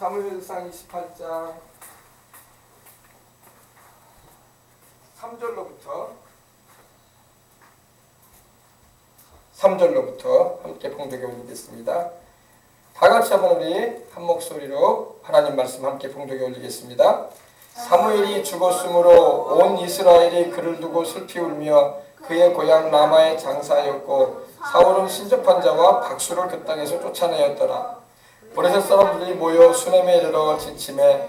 사무엘상 28장 3절로부터 함께 봉독해 올리겠습니다. 다 같이 한번 우리 한 목소리로 하나님 말씀 함께 봉독해 올리겠습니다. 사무엘이 죽었으므로 온 이스라엘이 그를 두고 슬피 울며 그의 고향 라마에 장사하였고 사울은 신접한 자와 박수를 그 땅에서 쫓아내었더라. 브레셋 사람들이 모여 수넴에 이르러 지침해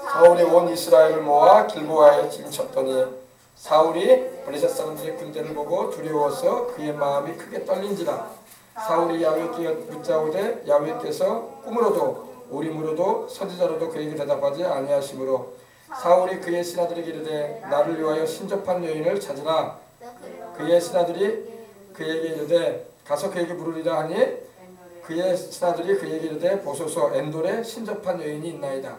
사울이 온 이스라엘을 모아 길보아에 진쳤더니 사울이 브레셋 사람들의 군대를 보고 두려워서 그의 마음이 크게 떨린지라. 사울이 야훼께 묻자오되 야훼께서 꿈으로도 우림으로도 선지자로도 그에게 대답하지 아니하시므로 사울이 그의 신하들에게 이르되 나를 위하여 신접한 여인을 찾으라. 그의 신하들이 그에게 이르되 가서 그에게 물으리라 하니 그의 신하들이 그에게 이르되 보소서 엔돌에 신접한 여인이 있나이다.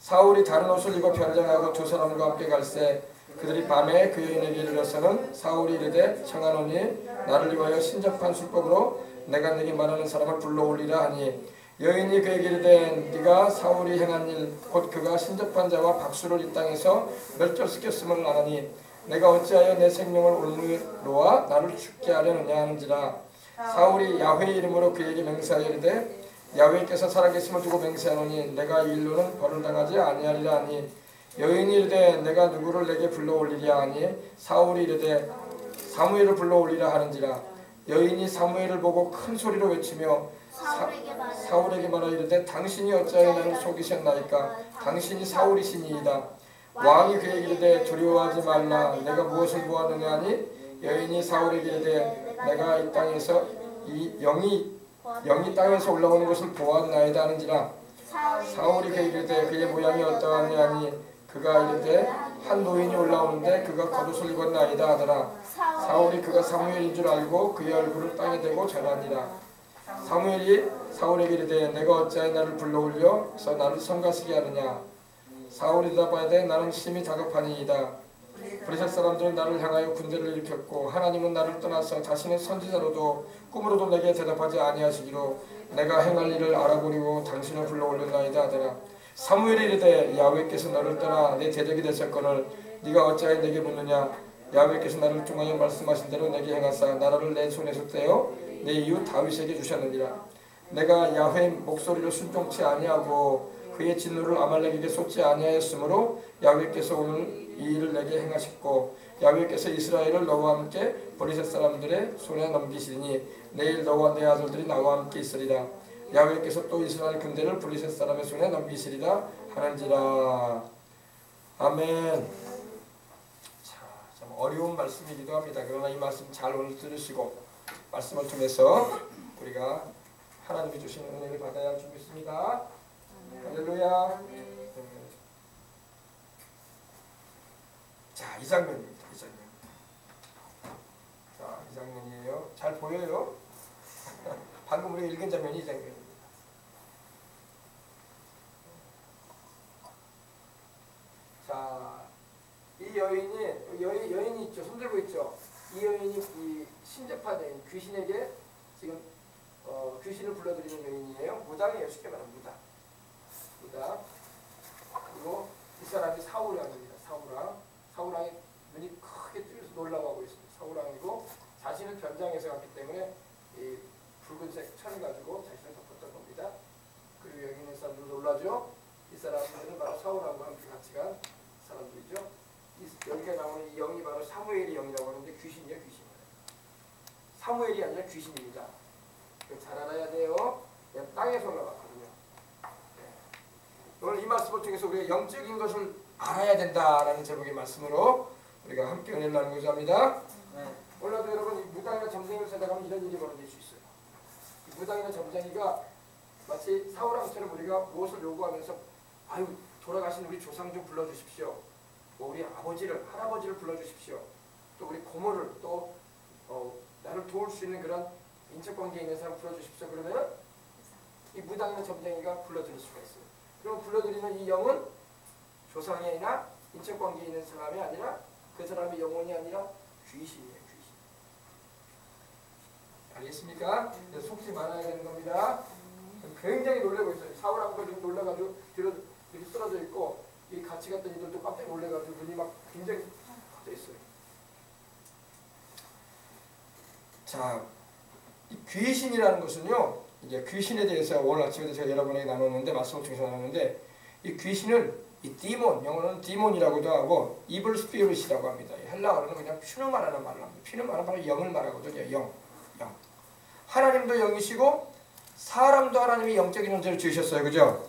사울이 다른 옷을 입어 변장하고 두 사람과 함께 갈새 그들이 밤에 그 여인에게 이르러서는 사울이 이르되 청하노니 나를 위하여 신접한 술법으로 내가 네게 말하는 사람을 불러올리라 하니 여인이 그에게 이르되 네가 사울이 행한 일 곧 그가 신접한 자와 박수를 이 땅에서 멸절시켰음을 아나니 내가 어찌하여 내 생명을 올무로와 나를 죽게 하려느냐 하는지라. 사울이 야훼의 이름으로 그에게 맹세하여 이르되 야훼께서 살아계심을 두고 맹세하노니 내가 이 일로는 벌을 당하지 아니하리라 하니 여인이 이르되 내가 누구를 내게 불러올리랴 하니 사울이 이르되 사무엘을 불러올리라 하는지라. 여인이 사무엘을 보고 큰 소리로 외치며 사울에게 말하여 이르되 당신이 어찌하여 나를 속이셨나이까. 당신이 사울이시니이다. 왕이 그에게 이르되 두려워하지 말라. 내가 무엇을 보았느냐 하니 여인이 사울에게 이르되 내가 이 땅에서 이 영이 땅에서 올라오는 것을 보았나이다 하는지라. 사울이 그에게 이르되 그의 모양이 어떠하냐 하니 그가 이르되 한 노인이 올라오는데 그가 겉옷을 입었나이다 하더라. 사울이 그가 사무엘인 줄 알고 그의 얼굴을 땅에 대고 절하니라. 사무엘이 사울에게 이르되 내가 어찌하여 나를 불러올려서 나를 성가시게 하느냐. 사울이 대답하되 나는 심히 다급하니이다. 브레셋 사람들은 나를 향하여 군대를 일으켰고 하나님은 나를 떠나서 자신의 선지자로도 꿈으로도 내게 대답하지 아니하시기로 내가 행할 일을 알아보려고 당신을 불러올렸나이다 하더라. 사무엘이 이르되 야훼께서 너를 떠나 내 대적이 되셨거늘 네가 어찌하여 내게 묻느냐. 야훼께서 나를 통하여 말씀하신 대로 내게 행하사 나라를 내 손에서 떼어 내 이웃 다윗에게 주셨느니라. 내가 야훼의 목소리를 순종치 아니하고 그의 진노를 아말렉에게 쏟지 아니하였으므로 야훼께서 오늘 이 일을 내게 행하셨고 야훼께서 이스라엘을 너와 함께 브레셋 사람들의 손에 넘기시니 내일 너와 내 아들들이 나와 함께 있으리라. 야훼께서 또 이스라엘 군대를 브레셋 사람의 손에 넘기시리라 하는지라. 아멘. 자, 참 어려운 말씀이기도 합니다. 그러나 이 말씀 잘 오늘 들으시고 말씀을 통해서 우리가 하나님이 주신 은혜를 받아야 할 줄 믿습니다. 할렐루야. 자, 이 장면입니다. 이 장면. 자, 이 장면이에요. 잘 보여요? 방금 우리가 읽은 장면이 이 장면입니다. 자, 이 여인이 있죠. 손들고 있죠. 이 여인이 이 신접한 여인, 귀신에게 지금 귀신을 불러들이는 여인이에요. 무당이에요. 쉽게 말하면 무당. 그리고 이 사람이 사울왕입니다. 사울왕이 눈이 크게 뜨여서 놀라워하고 있습니다. 사울왕이고 자신은 변장해서 갔기 때문에 이 붉은색 천을 가지고 자신을 덮었던 겁니다. 그리고 여기 있는 사람들 놀라죠. 이 사람들은 바로 사울왕과 함께 같이 간 사람들이죠. 여기가 나오는 이 영이 바로 사무엘의 영이라고 하는데 귀신이에요. 귀신이에요. 사무엘이 아니라 귀신입니다. 잘 알아야 돼요. 땅에서 올라왔거든요. 오늘 이 말씀을 통해서 우리가 영적인 것을 알아야 된다라는 제목의 말씀으로 우리가 함께 은혜를 나누고자 합니다. 몰라도 여러분 이 무당이나 점쟁이를 찾아가면 이런 일이 벌어질 수 있어요. 이 무당이나 점쟁이가 마치 사울왕처럼 우리가 무엇을 요구하면서 아유 돌아가신 우리 조상 좀 불러주십시오. 뭐 우리 아버지를 할아버지를 불러주십시오. 또 우리 고모를 또 나를 도울 수 있는 그런 인척관계에 있는 사람 불러주십시오. 그러면 이 무당이나 점쟁이가 불러드릴 수가 있어요. 그럼 불러들이는 이 영은 조상이 아니라 인척관계에 있는 사람이 아니라 그 사람의 영혼이 아니라 귀신이에요. 귀신. 알겠습니까? 속지 말아야 되는 겁니다. 굉장히 놀라고 있어요. 사울하고 지금 놀라가지고 뒤로 이렇게 쓰러져 있고 이 같이 갔던 이들도 깜짝 놀래가지고 눈이 막 굉장히 커져 있어요. 자, 이 귀신이라는 것은요, 이제 귀신에 대해서 오늘 아침에도 제가 여러분에게 나눴는데 말씀을 통해서 나눴는데 이 귀신은 이 디몬, 영어로는 디몬이라고도 하고 이블 스피릿이라고 합니다. 헬라어로는 그냥 퓨누마라는 말을 합니다. 퓨누마는 바로 영을 말하거든요. 영. 하나님도 영이시고 사람도 하나님이 영적인 존재를 지으셨어요. 그죠?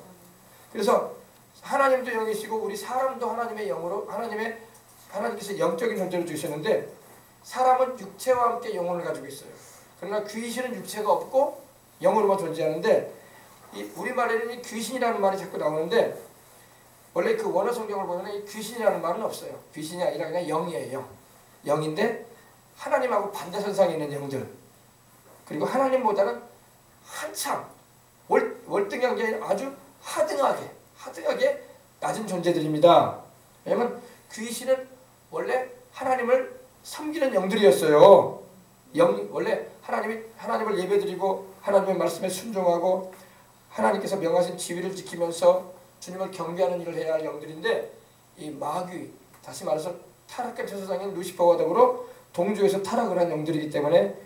그래서 하나님도 영이시고 우리 사람도 하나님의 영으로 하나님께서 영적인 존재를 지으셨는데 사람은 육체와 함께 영혼을 가지고 있어요. 그러나 귀신은 육체가 없고 영으로만 존재하는데 이 우리말에는 이 귀신이라는 말이 자꾸 나오는데 원래 그 원어 성경을 보면 이 귀신이라는 말은 없어요. 귀신이 아니라 그냥 영이에요. 영인데 하나님하고 반대선상에 있는 영들, 그리고 하나님보다는 한참 월등한 게 아니라 아주 하등하게 낮은 존재들입니다. 왜냐하면 귀신은 원래 하나님을 섬기는 영들이었어요. 원래 하나님을 예배드리고 하나님의 말씀에 순종하고 하나님께서 명하신 지위를 지키면서 주님을 경배하는 일을 해야 할 영들인데 이 마귀, 다시 말해서 타락한 천사장인 루시퍼와 더불어 동조에서 타락을 한 영들이기 때문에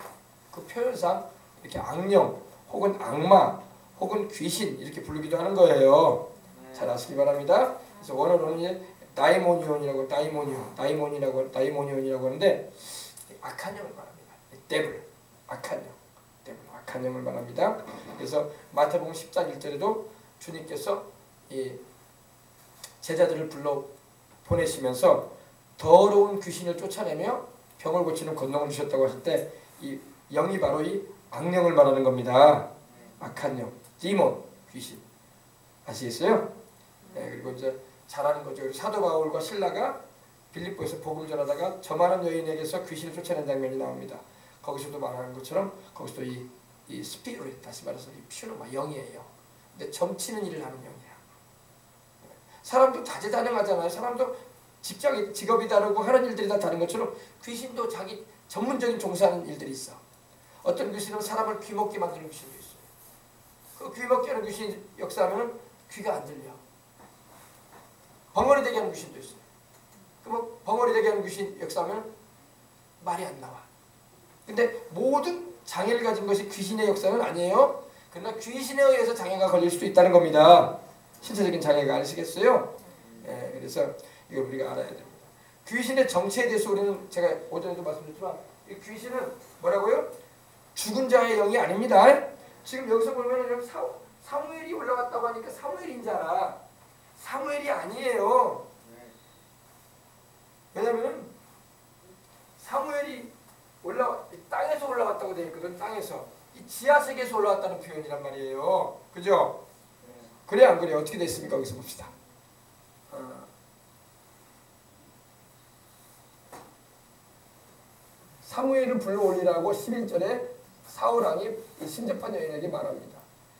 그 표현상 이렇게 악령 혹은 악마 혹은 귀신 이렇게 부르기도 하는 거예요. 잘 아시기 바랍니다. 그래서 원어로는 이제 다이모니온이라고 하는데 악한 영을 말합니다. 데블, 악한 영을 말합니다. 그래서 마태복음 14장 1절에도 주님께서 이 제자들을 불러 보내시면서 더러운 귀신을 쫓아내며 병을 고치는 권능을 주셨다고 하실 때 이 영이 바로 이 악령을 말하는 겁니다. 악한 영, 디몬, 귀신. 아시겠어요? 네, 그리고 이제 잘하는 거죠. 사도 바울과 실라가 빌립보에서 복음을 전하다가 저 많은 여인에게서 귀신을 쫓아낸 장면이 나옵니다. 거기서도 말하는 것처럼 거기서도 이 스피릿, 다시 말해서 이 퓨노마, 영이에요. 근데 점치는 일을 하는 영이야. 사람도 다재다능하잖아요. 사람도 직업이 다르고 하는 일들이 다 다른 것처럼 귀신도 자기 전문적인 종사하는 일들이 있어. 어떤 귀신은 사람을 귀먹게 만드는 귀신도 있어요. 그 귀먹게 하는 귀신 역사하면 귀가 안 들려. 벙어리 되게 하는 귀신도 있어요. 그럼 벙어리 되게 하는 귀신 역사하면 말이 안 나와. 근데 모든 장애를 가진 것이 귀신의 역사는 아니에요. 그러나 귀신에 의해서 장애가 걸릴 수도 있다는 겁니다. 신체적인 장애가 아시겠어요? 예, 그래서 이걸 우리가 알아야 됩니다. 귀신의 정체에 대해서 우리는 제가 오전에도 말씀드렸지만 이 귀신은 뭐라고요? 죽은 자의 영이 아닙니다. 지금 여기서 보면 사무엘이 올라갔다고 하니까 사무엘인 줄 알아. 사무엘이 아니에요. 왜냐하면 사무엘이 땅에서 올라갔다고 되어 있거든. 땅에서. 이 지하세계에서 올라왔다는 표현이란 말이에요. 그죠? 그래 안 그래? 어떻게 됐습니까? 여기서 봅시다. 사무엘을 불러올리라고 11절에 사울왕이 신접한 여인에게 말합니다.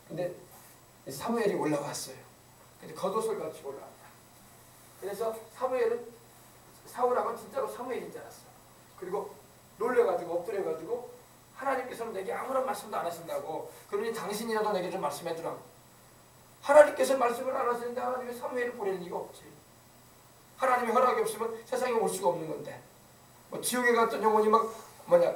근데 사무엘이 올라왔어요. 근데 겉옷을 갖추고 올라왔다. 그래서 사울왕은 진짜로 사무엘인 줄 알았어. 그리고 놀래가지고 엎드려가지고 하나님께서는 내게 아무런 말씀도 안 하신다고, 그러니 당신이라도 내게 좀 말씀해주라. 하나님께서 말씀을 안 하시는데 하나님이 사무엘을 보낼 리가 없지. 하나님의 허락이 없으면 세상에 올 수가 없는 건데, 뭐 지옥에 갔던 영혼이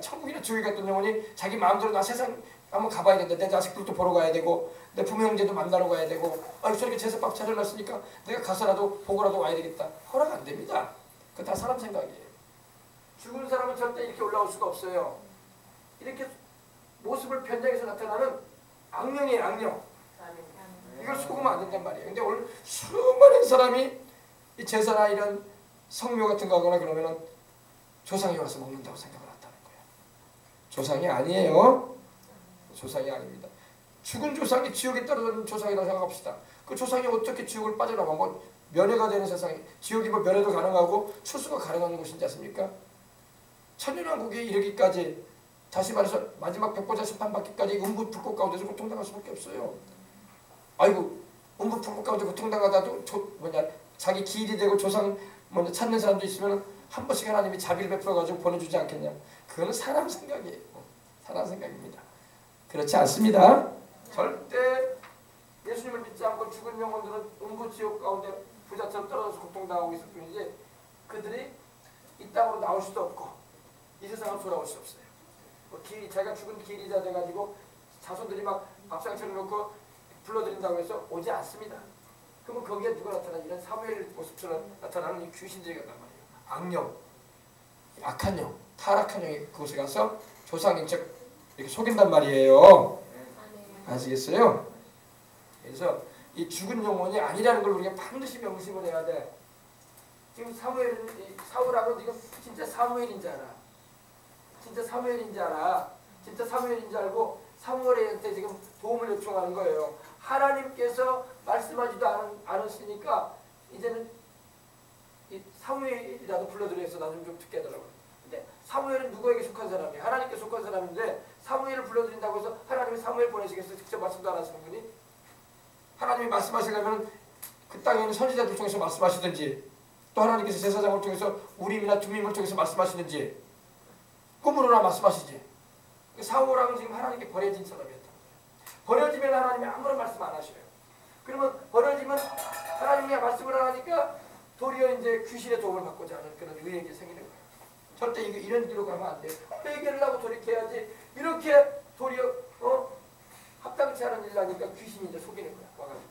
천국이나 지옥에 갔던 영혼이 자기 마음대로 나 세상 한번 가봐야 된다. 내 자식들도 보러 가야 되고 내 부모 형제도 만나러 가야 되고 저렇게 제사밥 차려놨으니까 내가 가서라도 보고라도 와야 되겠다. 허락 안 됩니다. 그거 다 사람 생각이에요. 죽은 사람은 절대 이렇게 올라올 수가 없어요. 이렇게 모습을 변장해서 나타나는 악령이에요. 악령. 이걸 속으면 안 된단 말이에요. 근데 오늘 수많은 사람이 이 제사나 이런 성묘 같은 거 하거나 그러면은 조상이 와서 먹는다고 생각을 한다는 거예요. 조상이 아니에요. 조상이 아닙니다. 죽은 조상이 지옥에 떨어지는 조상이라고 생각합시다. 그 조상이 어떻게 지옥을 빠져나가? 면회가 되는 세상에 지옥이 면회도 가능하고 출수가 가능한 곳인지 아십니까? 천년왕국에 이르기까지, 다시 말해서 마지막 백보자 심판받기까지 음부불꽃 가운데서 고통당할 수밖에 없어요. 아이고, 음부불꽃 가운데 고통당하다도 자기 기일이 되고 조상 찾는 사람도 있으면 한 번씩 하나님이 자비를 베풀어가지고 보내주지 않겠냐. 그거는 사람 생각이에요. 사람 생각입니다. 그렇지 않습니다. 절대 예수님을 믿지 죽은 영혼들은 음부 지옥 가운데 부자처럼 떨어져서 고통당하고 있을 뿐이지 그들이 이 땅으로 나올 수도 없고 이 세상으로 돌아올 수 없어요. 뭐 자기가 죽은 길이자 돼가지고 자손들이 막 밥상 차려놓고 불러들인다고 해서 오지 않습니다. 그러면 거기에 누가 나타나? 이런 사무엘 모습처럼 나타나는 이 귀신들이 간단 말이에요. 악령, 악한 영, 타락한 영이 그곳에 가서 조상인척 이렇게 속인단 말이에요. 아시겠어요? 그래서 이 죽은 영혼이 아니라는 걸 우리가 반드시 명심을 해야 돼. 지금 사울하고 지금 진짜 사무엘인 줄 알아. 진짜 사무엘인 줄 알아. 진짜 사무엘인 줄 알고 사무엘한테 지금 도움을 요청하는 거예요. 하나님께서 말씀하지도 않으시니까 이제는 이 사무엘이라도 불러들여서 나 좀 듣게 해달라고. 근데 사무엘은 누구에게 속한 사람이에요? 하나님께 속한 사람인데 사무엘을 불러들인다고 해서 하나님이 사무엘 보내시겠어요? 직접 말씀도 안 하시는 분이? 하나님이 말씀하시려면 그 땅에 있는 선지자들 통해서 말씀하시든지 또 하나님께서 제사장을 통해서 우림이나 둠밈을 통해서 말씀하시든지 꿈으로나 말씀하시지. 사울왕은 지금 하나님께 버려진 사람이었다. 버려지면 하나님이 아무런 말씀 안 하셔요. 그러면 버려지면 하나님이 말씀을 안 하니까 도리어 이제 귀신의 도움을 받고자 하는 그런 의욕이 생기는 거예요. 절대 이런 길로 가면 안 돼요. 회개를 하고 돌이켜야지. 이렇게 도리어 합당치 않은 일 나니까 귀신이 이제 속이는 거야. 와가지고.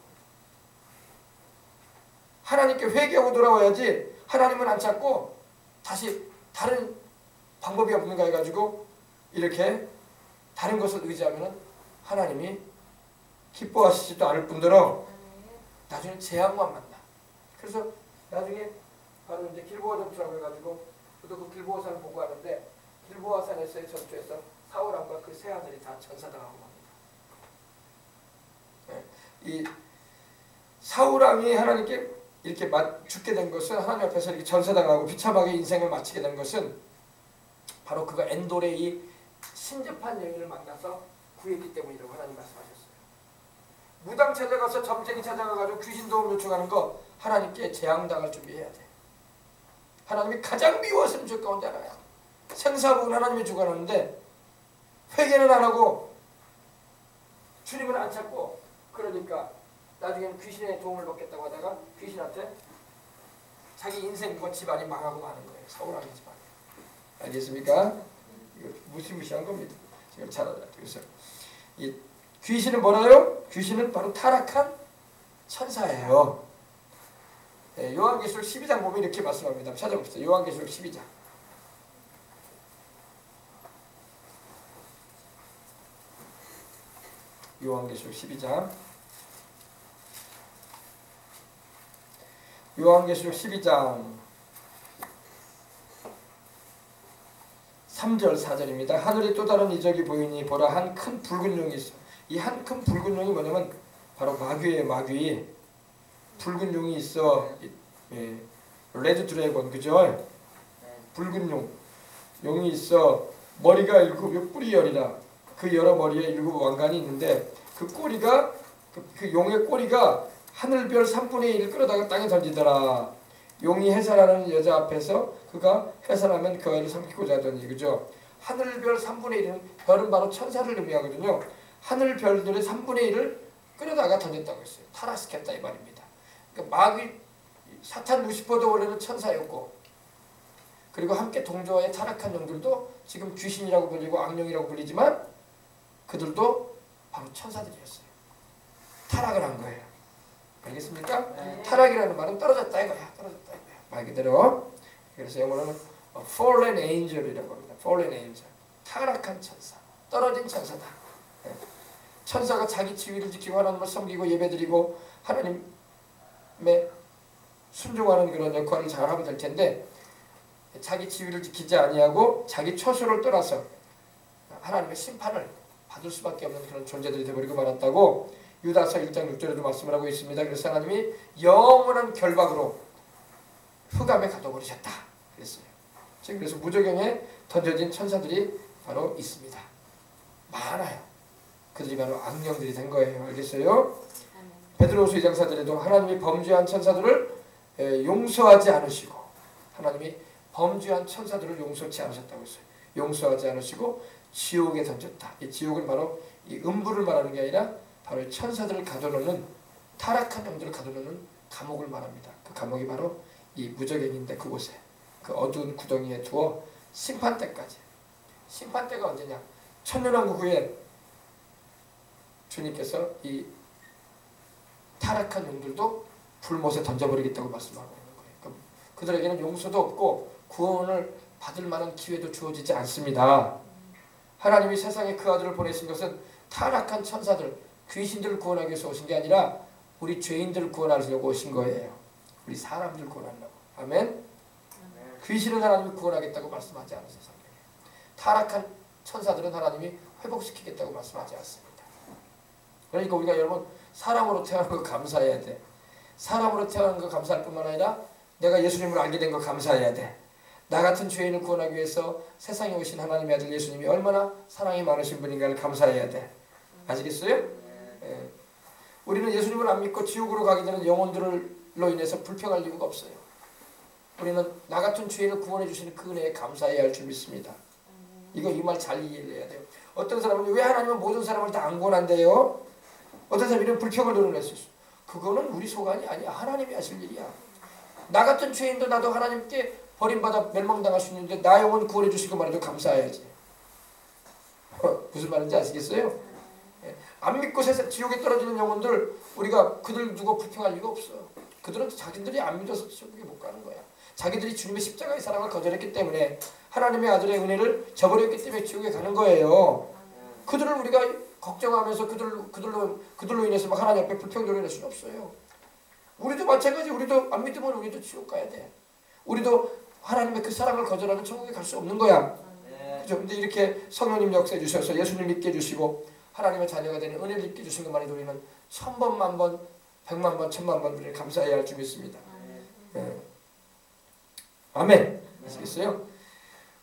하나님께 회개하고 돌아와야지. 하나님은 안 찾고 다시 다른 방법이 없는가 해가지고 이렇게 다른 것을 의지하면 하나님이 기뻐하시지도 않을 뿐더러 나중에 재앙만 만나. 그래서 나중에 바로 이제 길보아 전투라고 해가지고 저도 그 길보아 산을 보고 하는데 길보아 산에서의 전투에서 사울왕과 그 세 아들이 다 전사당하고 맙니다. 이 사울왕이 하나님께 이렇게 죽게 된 것은 하나님 앞에서 이렇게 전사당하고 비참하게 인생을 마치게 된 것은 바로 그가 엔돌의 이 신접한 여인을 만나서 구했기 때문이라고 하나님 말씀하셨어요. 무당 찾아가서 점쟁이 찾아가가지고 귀신 도움 요청하는 거 하나님께 재앙당할 준비해야 돼. 하나님이 가장 미워하시는 죄 가운데 하나야. 생사복은 하나님이 주관하는데 회개는 안 하고 주님은 안 찾고 그러니까 나중에는 귀신의 도움을 받겠다고 하다가 귀신한테 자기 인생과 집안이 망하고 마는 거예요. 사울왕의 집안. 알겠습니까? 이거 무시무시한 겁니다. 지금 잘 알아요. 그래서 이 귀신은 뭐라요? 귀신은 바로 타락한 천사예요. 네, 요한계시록 12장 보면 이렇게 말씀합니다. 찾아봅시다. 요한계시록 12장. 요한계시록 12장. 요한계시록 12장 3절 4절입니다. 하늘에 또 다른 이적이 보이니 보라 한 큰 붉은 용이 있어. 이 한 큰 붉은 용이 뭐냐면 바로 마귀예요. 마귀. 붉은 용이 있어. 레드 드래곤 그죠? 붉은 용이 있어. 머리가 7, 뿔이 10이라. 그 여러 머리에 7 왕관이 있는데 그 꼬리가 그 용의 꼬리가 하늘별 3분의 1을 끌어다가 땅에 던지더라. 용이 해산하는 여자 앞에서 그가 해산하면 그 아이를 삼키고자 하더니 그죠? 하늘별 3분의 1은 별은 바로 천사를 의미하거든요. 하늘별들의 3분의 1을 끌어다가 던졌다고 했어요. 타락시켰다 이 말입니다. 그러니까 마귀 사탄 루시퍼도 원래는 천사였고 그리고 함께 동조하여 타락한 영들도 지금 귀신이라고 불리고 악령이라고 불리지만 그들도 바로 천사들이었어요. 타락을 한 거예요. 알겠습니까? 네. 타락이라는 말은 떨어졌다 이거야. 떨어졌다 이거야. 말 그대로. 그래서 영어로는 fallen angel이라고 합니다. fallen angel. 타락한 천사. 떨어진 천사다. 네. 천사가 자기 지위를 지키고 하나님을 섬기고 예배드리고 하나님의 순종하는 그런 역할을 잘하면 될 텐데 자기 지위를 지키지 아니하고 자기 처소를 떠나서 하나님의 심판을 받을 수밖에 없는 그런 존재들이 되어버리고 말았다고 유다서 1장 6절에도 말씀을 하고 있습니다. 그래서 하나님이 영원한 결박으로 흑암에 가둬버리셨다 그랬어요. 지금 그래서 무저경에 던져진 천사들이 바로 있습니다. 많아요. 그들이 바로 악령들이 된 거예요. 알겠어요? 베드로후서 2장 4절에도 하나님이 범죄한 천사들을 용서하지 않으시고 하나님이 범죄한 천사들을 용서치 않으셨다고 했어요. 용서하지 않으시고 지옥에 던졌다. 이 지옥은 바로 이 음부를 말하는 게 아니라 바로 천사들을 가둬놓는 타락한 영들을 가두는 감옥을 말합니다. 그 감옥이 바로 이 무저갱인데 그곳에 그 어두운 구덩이에 두어 심판 때까지. 심판 때가 언제냐? 천년왕국 후에 주님께서 이 타락한 영들도 불못에 던져버리겠다고 말씀하고 있는 거예요. 그러니까 그들에게는 용서도 없고 구원을 받을 만한 기회도 주어지지 않습니다. 하나님이 세상에 그 아들을 보내신 것은 타락한 천사들, 귀신들을 구원하기 위해서 오신 게 아니라 우리 죄인들을 구원하려고 오신 거예요. 우리 사람들을 구원하려고. 아멘? 귀신은 하나님이 구원하겠다고 말씀하지 않으세요. 타락한 천사들은 하나님이 회복시키겠다고 말씀하지 않습니다. 그러니까 우리가 여러분 사람으로 태어난 거 감사해야 돼. 사람으로 태어난 거 감사할 뿐만 아니라 내가 예수님을 알게 된 거 감사해야 돼. 나 같은 죄인을 구원하기 위해서 세상에 오신 하나님의 아들 예수님이 얼마나 사랑이 많으신 분인가를 감사해야 돼. 아시겠어요? 예. 우리는 예수님을 안 믿고 지옥으로 가게 되는 영혼들로 인해서 불평할 이유가 없어요. 우리는 나 같은 죄인을 구원해 주시는 그 은혜에 감사해야 할 줄 믿습니다. 이거 이 말 잘 이해를 해야 돼요. 어떤 사람은 왜 하나님은 모든 사람을 다 안 구원한대요? 어떤 사람은 이런 불평을 드러낼 수 있어. 그거는 우리 소관이 아니야. 하나님이 하실 일이야. 나 같은 죄인도 나도 하나님께 버림받아 멸망당할 수 있는데 나 영혼 구원해 주신 것만 해도 감사해야지. 무슨 말인지 아시겠어요? 안 믿고 세상 지옥에 떨어지는 영혼들 우리가 그들 두고 불평할 이유가 없어. 그들은 자기들이 안 믿어서 지옥에 못 가는 거야. 자기들이 주님의 십자가의 사랑을 거절했기 때문에 하나님의 아들의 은혜를 저버렸기 때문에 지옥에 가는 거예요. 그들을 우리가 걱정하면서 그들로 인해서 막 하나님 앞에 불평 드러낼 수는 없어요. 우리도 마찬가지. 우리도 안 믿으면 우리도 지옥 가야 돼. 우리도 하나님의 그 사랑을 거절하면 천국에 갈 수 없는 거야. 그죠? 근데 이렇게 성령님 역사해 주셔서 예수님 믿게 해주시고 하나님의 자녀가 되는 은혜를 입게 해주신 것만 해도 우리는 1000번, 만번, 100만 번, 1000만 번 우리를 감사해야 할 줄 믿습니다. 네. 아멘. 아시겠어요?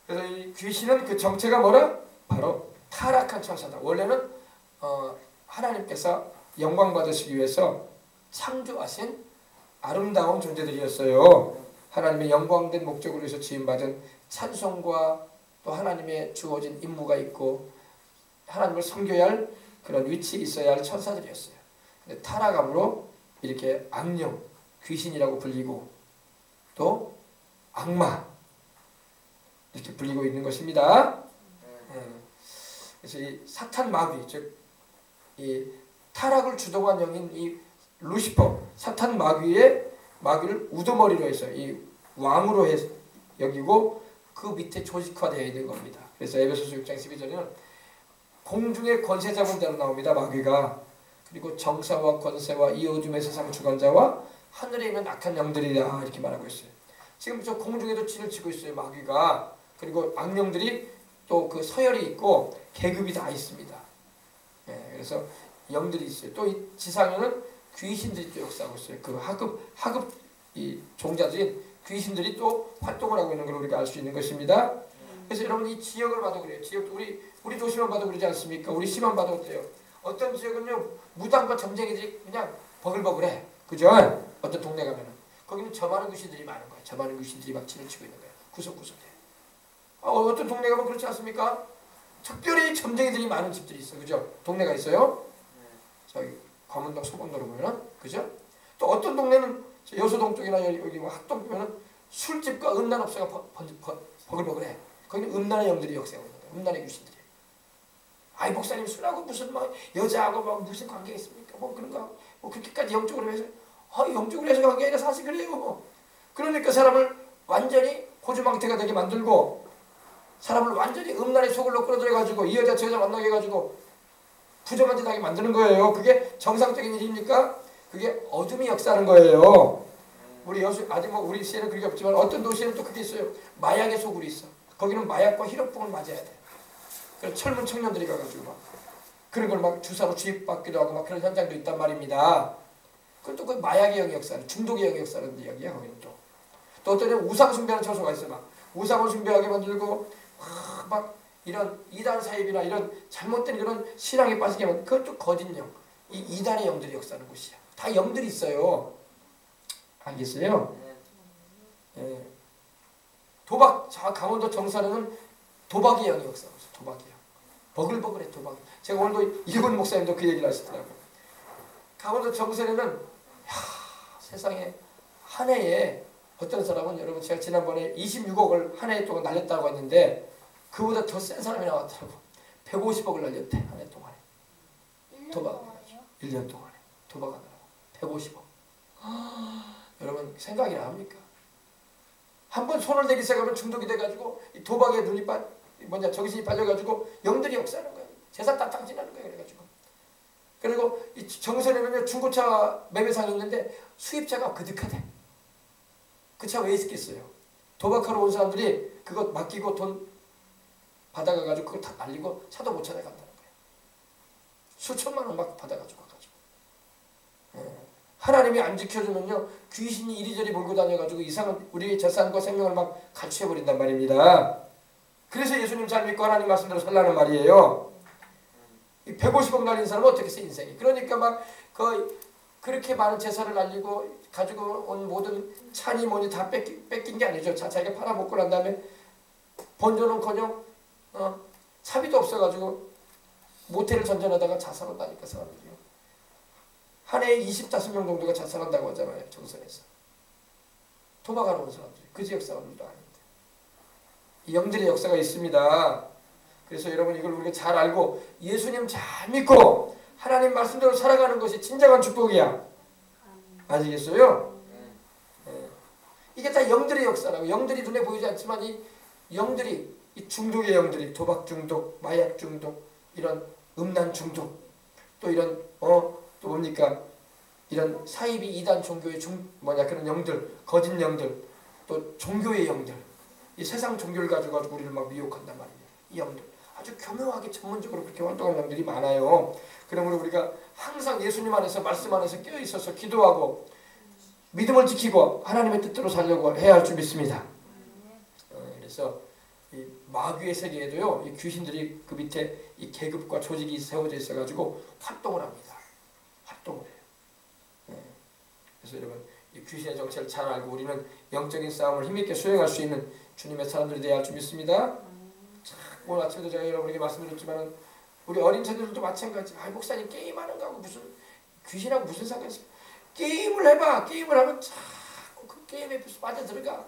그래서 이 귀신은 그 정체가 뭐라? 바로 타락한 천사다. 원래는 하나님께서 영광 받으시기 위해서 창조하신 아름다운 존재들이었어요. 하나님의 영광된 목적으로 해서 지음받은 찬송과 또 하나님의 주어진 임무가 있고 하나님을 섬겨야 할 그런 위치에 있어야 할 천사들이었어요. 근데 타락함으로 이렇게 악령, 귀신이라고 불리고 또 악마 이렇게 불리고 있는 것입니다. 그래서 이 사탄 마귀, 즉 이 타락을 주동한 영인 이 루시퍼, 사탄 마귀를 우두머리로 해서 이 왕으로 여기고 그 밑에 조직화되어 있는 겁니다. 그래서 에베소서 6장 12절에는 공중의 권세 잡은 대로 나옵니다. 마귀가. 그리고 정사와 권세와 이 어둠의 세상 주관자와 하늘에 있는 악한 영들이라 이렇게 말하고 있어요. 지금 저 공중에도 진을 치고 있어요. 마귀가. 그리고 악령들이 또 그 서열이 있고 계급이 다 있습니다. 그래서 영들이 있어요. 또 이 지상에는 귀신들이 또 역사하고 있어요. 그 하급 이 종자들인 귀신들이 또 활동을 하고 있는 걸 우리가 알 수 있는 것입니다. 그래서 여러분 이 지역을 봐도 그래요. 지역 우리 도시만 봐도 그러지 않습니까? 우리 시만 봐도 어때요? 어떤 지역은요 무당과 점쟁이들이 그냥 버글버글해. 그죠? 어떤 동네 가면은 거기는 저만한 귀신들이 많은 거야. 저만한 귀신들이 막 진을 치고 있는 거야. 구석구석에. 어떤 동네 가면 그렇지 않습니까? 특별히 점쟁이들이 많은 집들이 있어. 그죠? 동네가 있어요. 저기 검은동 소문도로 보면은 그죠? 또 어떤 동네는 여수동 쪽이나 여기 학동 보면은 술집과 음란업소가 버글버글해. 거기는 음란의 영들이 역사하고 있는 거야. 음란의 귀신들이. 아이 목사님 술하고 무슨 막 여자하고 막 무슨 관계가 있습니까? 뭐 그런가? 뭐 그렇게까지 영적으로 해서 영적으로 해서 관계가 아니라 사실 그래요. 그러니까 사람을 완전히 고주망태가 되게 만들고 사람을 완전히 음란의 소굴로 끌어들여가지고 이 여자 저 여자 만나게 해가지고 부정한 짓 하게 만드는 거예요. 그게 정상적인 일입니까? 그게 어둠이 역사하는 거예요. 우리 아직 뭐 우리 시에는 그게 없지만 어떤 도시에는 또 그게 있어요. 마약의 소굴이 있어. 거기는 마약과 희롱풍을 맞아야 돼. 그래서 젊은 청년들이 가가지고 막 그런 걸 막 주사로 주입받기도 하고 막 그런 현장도 있단 말입니다. 그것도 그 마약의 영이 역사하는 중독의 영이 역사하는 이야기야. 거기는 또 어떤 데는 우상 숭배하는 처소가 있어. 막 우상을 숭배하게 만들고 막 이런 이단 사입이나 이런 잘못된 그런 신앙에 빠지게 하면 그것도 거짓 영, 이 이단의 영들이 역사하는 곳이야. 다 영들이 있어요. 알겠어요? 예. 도박, 강원도 정선에는 도박의 영이 역사하고 있어요. 도박의 영. 버글버글해 도박. 제가 오늘도 일본 목사님도 그 얘기를 하시더라고요. 강원도 정선에는 세상에 한 해에 어떤 사람은 여러분 제가 지난번에 26억을 한 해 동안 날렸다고 했는데 그보다 더 센 사람이 나왔더라고. 150억을 날렸대 한 해 동안에. 1년 도박. 동안이요? 1년 동안에 도박하느라고 150억. 여러분 생각이 납니까? 한번 손을 대기 시작하면 중독이 돼가지고 이 도박에 눈이 정신이 빨려가지고 영들이 역사하는 거예요. 재산 다 탕진하는 거예요. 그래가지고 그리고 이 정선에는 중고차 매매상이 있는데 수입차가 그득하대. 그 차 왜 있겠어요? 도박하러 온 사람들이 그거 맡기고 돈 받아가가지고 그걸 다 날리고 차도 못 찾아간다는 거예요. 수천만 원 막 받아가지고 가가지고. 하나님이 안 지켜주면요 귀신이 이리저리 몰고 다녀가지고 이상한 우리의 재산과 생명을 막 갈취해버린단 말입니다. 그래서 예수님 잘 믿고 하나님 말씀대로 살라는 말이에요. 이 150억 날린 사람은 어떻게 써 인생이. 그러니까 막 그렇게 많은 재산을 날리고 가지고 온 모든 차니 뭐니 다 뺏긴 게 아니죠. 자기가 팔아먹고 난 다음에 번져는커녕 차비도 없어가지고 모텔을 전전하다가 자살한다니까 사람들이요. 한 해에 25명 정도가 자살한다고 하잖아요. 정선에서. 도박하러 온 사람들이. 그 지역 사람들도 아닌데. 이 영들의 역사가 있습니다. 그래서 여러분 이걸 우리가 잘 알고 예수님 잘 믿고 하나님 말씀대로 살아가는 것이 진정한 축복이야. 아시겠어요? 이게 다 영들의 역사라고. 영들이 눈에 보이지 않지만 이 영들이 이 중독의 영들이 도박 중독, 마약 중독, 이런 음란 중독, 또 이런 또 뭡니까? 이런 사이비 이단 종교의 그런 영들, 거짓 영들, 또 종교의 영들, 이 세상 종교를 가지고 우리를 막 미혹한단 말이에요. 이 영들 아주 교묘하게 전문적으로 그렇게 활동하는 영들이 많아요. 그러므로 우리가 항상 예수님 안에서 말씀 안에서 깨어 있어서 기도하고 믿음을 지키고 하나님의 뜻대로 살려고 해야 할 줄 믿습니다. 그래서 이 마귀의 세계에도요, 이 귀신들이 그 밑에 이 계급과 조직이 세워져 있어가지고 활동을 합니다. 활동을 해요. 그래서 여러분 이 귀신의 정체를 잘 알고 우리는 영적인 싸움을 힘있게 수행할 수 있는 주님의 사람들이 되어야 할 줄 믿습니다. 오늘 아침에도 제가 여러분에게 말씀드렸지만 우리 어린 자들도 마찬가지. 목사님 게임하는 거하고 무슨 귀신하고 무슨 상관이 있어요? 게임을 해봐. 게임을 하면 자꾸 그 게임에 빠져들어가.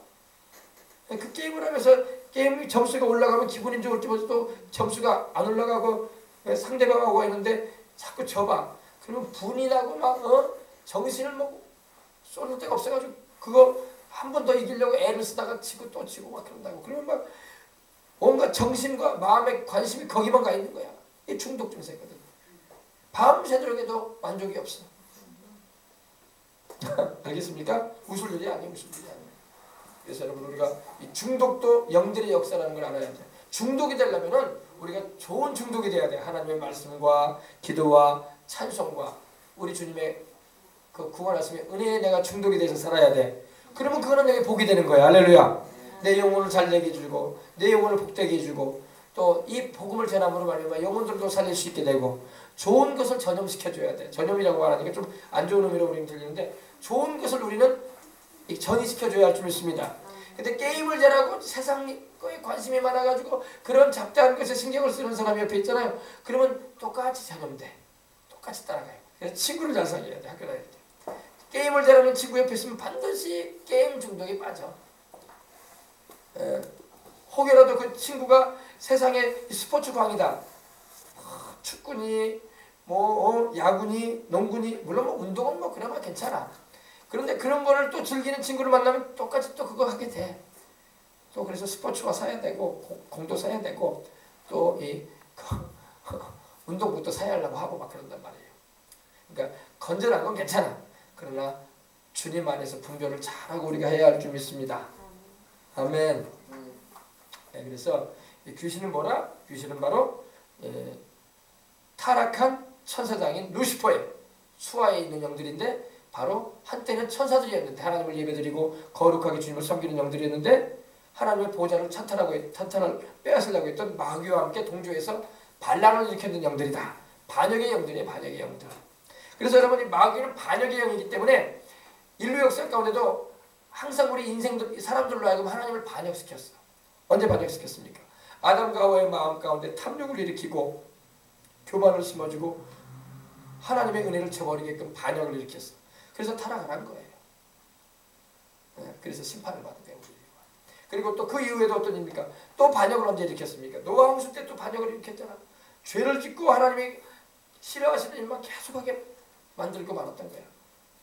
그 게임을 하면서 게임 점수가 올라가면 기분이 좋을지 모르도 점수가 안 올라가고 상대방하고 있는데 자꾸 져봐. 그러면 분이 나고 막 정신을 막 쏠 데가 없어가지고 그거 한 번 더 이기려고 애를 쓰다가 치고 또 치고 막 그런다고. 그러면 막 온갖 정신과 마음의 관심이 거기만 가 있는 거야. 이 중독 증세거든. 밤새도록에도 만족이 없어. 알겠습니까? 웃을 일이 아니에요. 웃을 일이 아니에요. 그래서 여러분 우리가 이 중독도 영들의 역사라는 걸 알아야 돼. 중독이 되려면은 우리가 좋은 중독이 돼야 돼. 하나님의 말씀과 기도와 찬송과 우리 주님의 그 구원하심의 은혜에 내가 중독이 돼서 살아야 돼. 그러면 그거는 내게 복이 되는 거야. 할렐루야. 내 영혼을 잘 되게 해주고 내 영혼을 복되게 해주고 또 이 복음을 전함으로 말미암아 영혼들도 살릴 수 있게 되고 좋은 것을 전염시켜줘야 돼. 전염이라고 말하니까 좀 안 좋은 의미로 우리는 들리는데 좋은 것을 우리는 전이시켜줘야 할 줄 믿습니다. 근데 게임을 잘하고 세상 거에 관심이 많아가지고 그런 잡다한 것에 신경을 쓰는 사람이 옆에 있잖아요. 그러면 똑같이 전염돼. 똑같이 따라가요. 그래서 친구를 잘 사귀어야 돼. 학교 다닐 때. 게임을 잘하는 친구 옆에 있으면 반드시 게임 중독에 빠져. 혹여라도 그 친구가 세상에 스포츠 광이다. 축구니 야구니 농구니 물론 운동은 그나마 괜찮아. 그런데 그런 거를 또 즐기는 친구를 만나면 똑같이 또 그거 하게 돼. 또 그래서 스포츠화 사야 되고 공도 사야 되고 또 이 운동부터 사야 하려고 하고 막 그런단 말이에요. 그러니까 건전한 건 괜찮아. 그러나 주님 안에서 분별을 잘하고 우리가 해야 할 줄 믿습니다. 아멘. 그래서 귀신은 뭐라? 귀신은 바로 타락한 천사장인 루시퍼의 수하에 있는 영들인데 바로 한때는 천사들이었는데 하나님을 예배드리고 거룩하게 주님을 섬기는 영들이었는데 하나님의 보좌를 찬탄을 빼앗으려고 했던 마귀와 함께 동조해서 반란을 일으켰는 영들이다. 반역의 영들이에요. 반역의 영들. 그래서 여러분이 마귀는 반역의 영이기 때문에 인류 역사 가운데도 항상 우리 인생들 사람들로 하여금 하나님을 반역시켰어. 언제 반역시켰습니까? 아담과 하와의 마음 가운데 탐욕을 일으키고 교만을 심어주고 하나님의 은혜를 저버리게끔 반역을 일으켰어. 그래서 타락을 한 거예요. 그래서 심판을 받은 거예요. 그리고 또 그 이후에도 어떤 일입니까? 또 반역을 언제 일으켰습니까? 노아 홍수 때 또 반역을 일으켰잖아. 죄를 짓고 하나님이 싫어하시는 일만 계속하게 만들고 말았던 거야.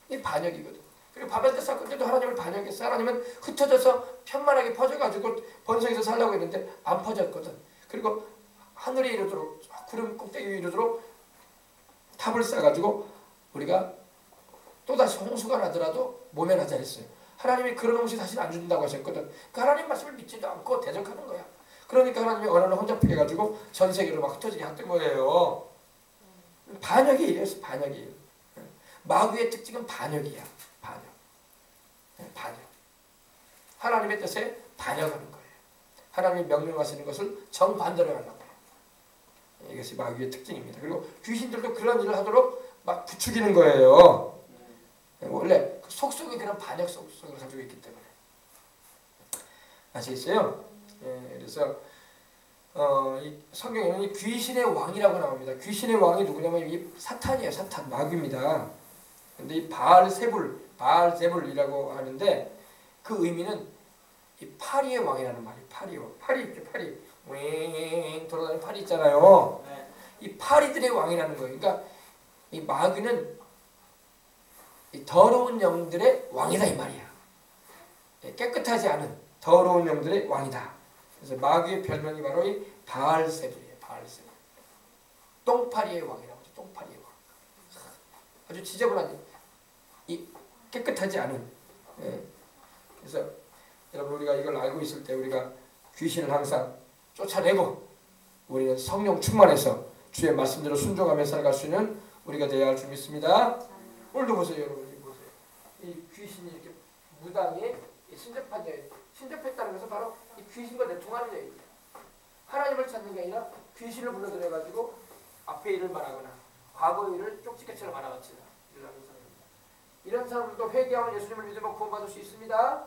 이 반역이거든. 그리고 바벨탑 사건 때도 하나님을 반역했어. 하나님은 흩어져서 편만하게 퍼져가지고 번성에서 살려고 했는데 안 퍼졌거든. 그리고 하늘에 이르도록 구름 꼭대기 위에 이르도록 탑을 쌓아가지고 우리가 또다시 홍수가 나더라도 모면하자 했어요. 하나님이 그런 홍수 다시는 안 준다고 하셨거든. 그 하나님 말씀을 믿지도 않고 대적하는 거야. 그러니까 하나님이 언어를 혼잡하게 해가지고 전 세계로 막 흩어지게 했던 거예요. 반역이 이래서 반역이에요. 마귀의 특징은 반역이야. 반역. 반역. 하나님의 뜻에 반역하는 거예요. 하나님이 명령하시는 것을 정반대로 하려고 해요. 이것이 마귀의 특징입니다. 그리고 귀신들도 그런 일을 하도록 막 부추기는 거예요. 원래 속속에 그런 반역 속성을 가지고 있기 때문에. 아시겠어요? 그래서 이 성경에는 이 귀신의 왕이라고 나옵니다. 귀신의 왕이 누구냐면 이 사탄이에요. 사탄, 마귀입니다. 근데 이 바알제불이라고 하는데 그 의미는 이 파리의 왕이라는 말이에요. 파리의 왕. 파리 있죠, 파리. 웽 돌아다니는 파리 있잖아요. 이 파리들의 왕이라는 거예요. 그러니까 이 마귀는 이 더러운 영들의 왕이다 이 말이야. 깨끗하지 않은 더러운 영들의 왕이다. 그래서 마귀의 별명이 바로 이 바알세불이에요. 바알세불. 똥파리의 왕이라고 하죠. 똥파리의 왕. 아주 지저분한 이 깨끗하지 않은. 그래서 여러분 우리가 이걸 알고 있을 때 우리가 귀신을 항상 쫓아내고 우리는 성령 충만해서 주의 말씀대로 순종하며 살아갈 수 있는 우리가 되어야 할 줄 믿습니다. 오늘도 보세요, 여러분. 보세요. 이 귀신이 이렇게 무당에 신접했다는 것은 바로 이 귀신과 내통하는 얘기예요. 하나님을 찾는 게 아니라 귀신을 불러들여가지고 앞에 일을 말하거나 과거 일을 쪽지게처럼 알아맞히는 사람입니다. 이런 사람들도 회개하면 예수님을 믿으면 구원받을 수 있습니다.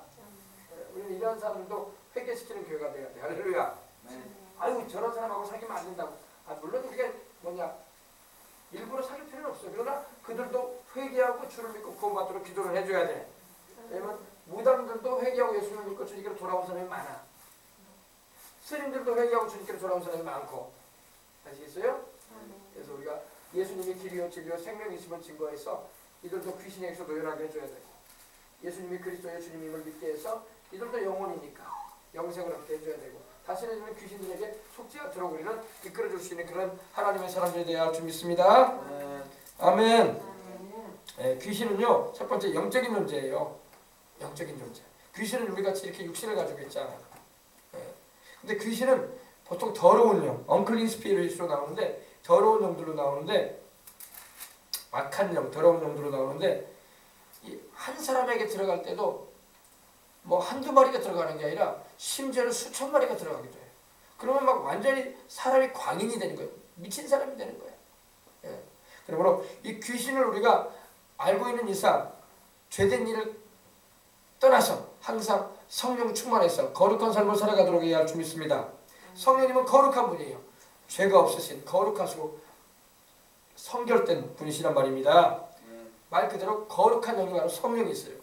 우리는 이런 사람들도 회개시키는 교회가 돼야 돼. 할렐루야. 아이고 저런 사람하고 사귀면 안 된다고. 물론 그게 뭐냐. 일부러 사귈 필요는 없어요. 그러나 그들도 회개하고 주를 믿고 구원받도록 기도를 해줘야 돼. 왜냐면 무당들도 회개하고 예수님을 믿고 주님께로 돌아온 사람이 많아. 스님들도 회개하고 주님께로 돌아온 사람이 많고. 아시겠어요? 그래서 우리가 예수님이 길이요 진리요 생명이심을 증거해서 이들도 귀신에게서 노연하게 해줘야 되고 예수님이 그리스도의 주님임을 믿게 해서 이들도 영혼이니까 영생을 얻게 해줘야 되고 다시는 귀신들에게 속지 않도록 우리는 이끌어줄 수 있는 그런 하나님의 사람들이 되어야 할 줄 믿습니다. 아멘. 귀신은요 첫 번째 영적인 존재예요. 영적인 존재. 귀신은 우리같이 이렇게 육신을 가지고 있잖아요. 근데 귀신은 보통 더러운 영, 언클린 스피릿으로 나오는데 더러운 영들로 나오는데 악한 영, 더러운 영들로 나오는데 이 한 사람에게 들어갈 때도 뭐 한두 마리가 들어가는 게 아니라 심지어는 수천 마리가 들어가기도 해요. 그러면 막 완전히 사람이 광인이 되는 거예요. 미친 사람이 되는 거예요. 그러므로 이 귀신을 우리가 알고 있는 이상 죄된 일을 떠나서 항상 성령 충만해서 거룩한 삶을 살아가도록 해야 할 줄 믿습니다. 성령님은 거룩한 분이에요. 죄가 없으신 거룩하시고 성결된 분이시란 말입니다. 말 그대로 거룩한 영이 바로 성령이 있어요.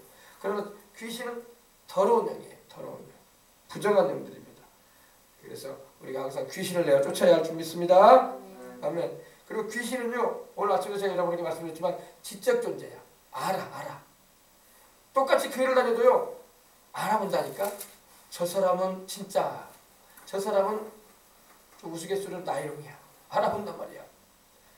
그러나 귀신은 더러운 영이에요. 더러운 영. 부정한 영들입니다. 그래서 우리가 항상 귀신을 내어 쫓아야 할 줄 믿습니다. 아멘. 그리고 귀신은요, 오늘 아침에 제가 여러분에게 말씀드렸지만 지적 존재야. 알아. 똑같이 교회를 다녀도요, 알아본다니까. 저 사람은 진짜, 저 사람은 우스갯소리로 나이롱이야. 알아본단 말이야.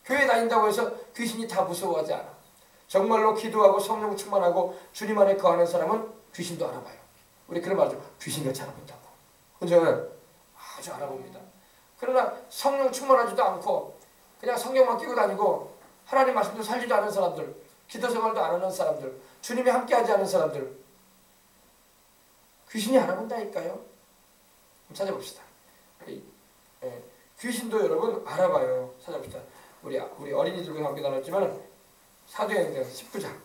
교회 다닌다고 해서 귀신이 다 무서워하지 않아. 정말로 기도하고 성령 충만하고 주님 안에 거하는 사람은 귀신도 알아봐요. 우리 그런 말이죠. 귀신같이 알아본다고. 그죠? 아주 알아봅니다. 그러나 성령 충만하지도 않고 그냥 성경만 끼고 다니고 하나님 말씀도 살지도 않은 사람들, 기도 생활도 안 하는 사람들, 주님이 함께하지 않은 사람들, 귀신이 알아본다니까요. 한번 찾아봅시다. 귀신도 여러분 알아봐요. 찾아봅시다. 우리 어린이들과 함께 나눴지만 사도행전 19장.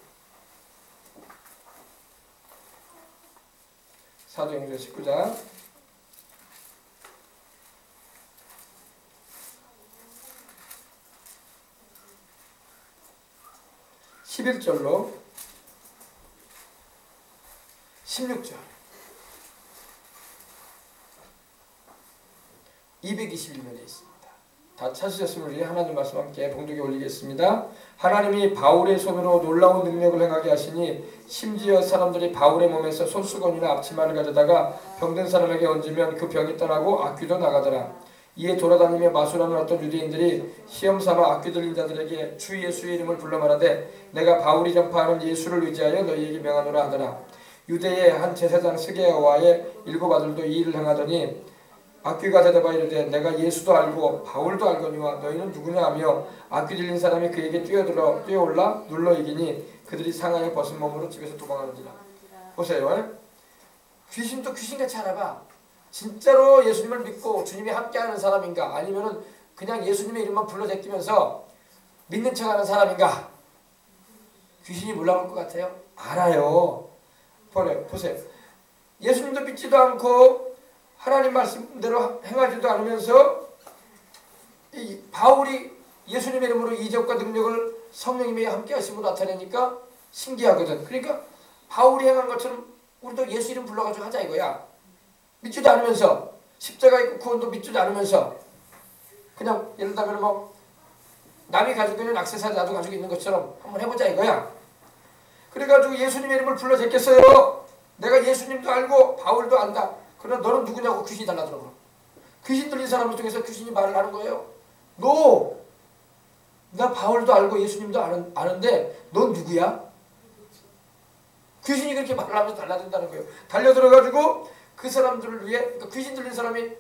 사도행전 19장. 11절로 16절 221면에 있습니다. 다 찾으셨으면 우리 하나님 말씀 함께 봉독에 올리겠습니다. 하나님이 바울의 손으로 놀라운 능력을 행하게 하시니 심지어 사람들이 바울의 몸에서 손수건이나 앞치마를 가져다가 병든 사람에게 얹으면 그 병이 떠나고 악귀도 나가더라. 이에 돌아다니며 마술하는 어떤 유대인들이 시험삼아 악귀 들린 자들에게 주 예수의 이름을 불러 말하되 내가 바울이 전파하는 예수를 의지하여 너희에게 명하노라 하더라. 유대의 한 제사장 스게와의 7 아들도 이 일을 행하더니 악귀가 대답하여 이르되 내가 예수도 알고 바울도 알거니와 너희는 누구냐 하며 악귀 들린 사람이 그에게 뛰어올라 눌러 이기니 그들이 상하여 벗은 몸으로 집에서 도망하는지라. 보세요. 귀신도 귀신같이 알아봐. 진짜로 예수님을 믿고 주님이 함께하는 사람인가 아니면은 그냥 예수님의 이름만 불러 제끼면서 믿는 척하는 사람인가. 귀신이 몰라볼 것 같아요? 알아요. 보세요. 예수님도 믿지도 않고 하나님 말씀대로 행하지도 않으면서 이 바울이 예수님의 이름으로 이적과 능력을 성령님이 함께 하심으로 나타내니까 신기하거든. 그러니까 바울이 행한 것처럼 우리도 예수 이름 불러가지고 하자 이거야. 믿지도 않으면서 십자가 있고 구원도 믿지도 않으면서 그냥 예를 들면 뭐 남이 가지고 있는 액세서리 나도 가지고 있는 것처럼 한번 해보자 이거야. 그래가지고 예수님의 이름을 불러 제꼈어요. 내가 예수님도 알고 바울도 안다. 그러나 너는 누구냐고 귀신이 달라들어. 귀신 들린 사람을 통해서 귀신이 말을 하는 거예요. 나 바울도 알고 예수님도 아는데 넌 누구야? 귀신이 그렇게 말을 하면서 달라든다는 거예요. 달려들어가지고 그 사람들을 위해 그러니까 귀신 들린 사람이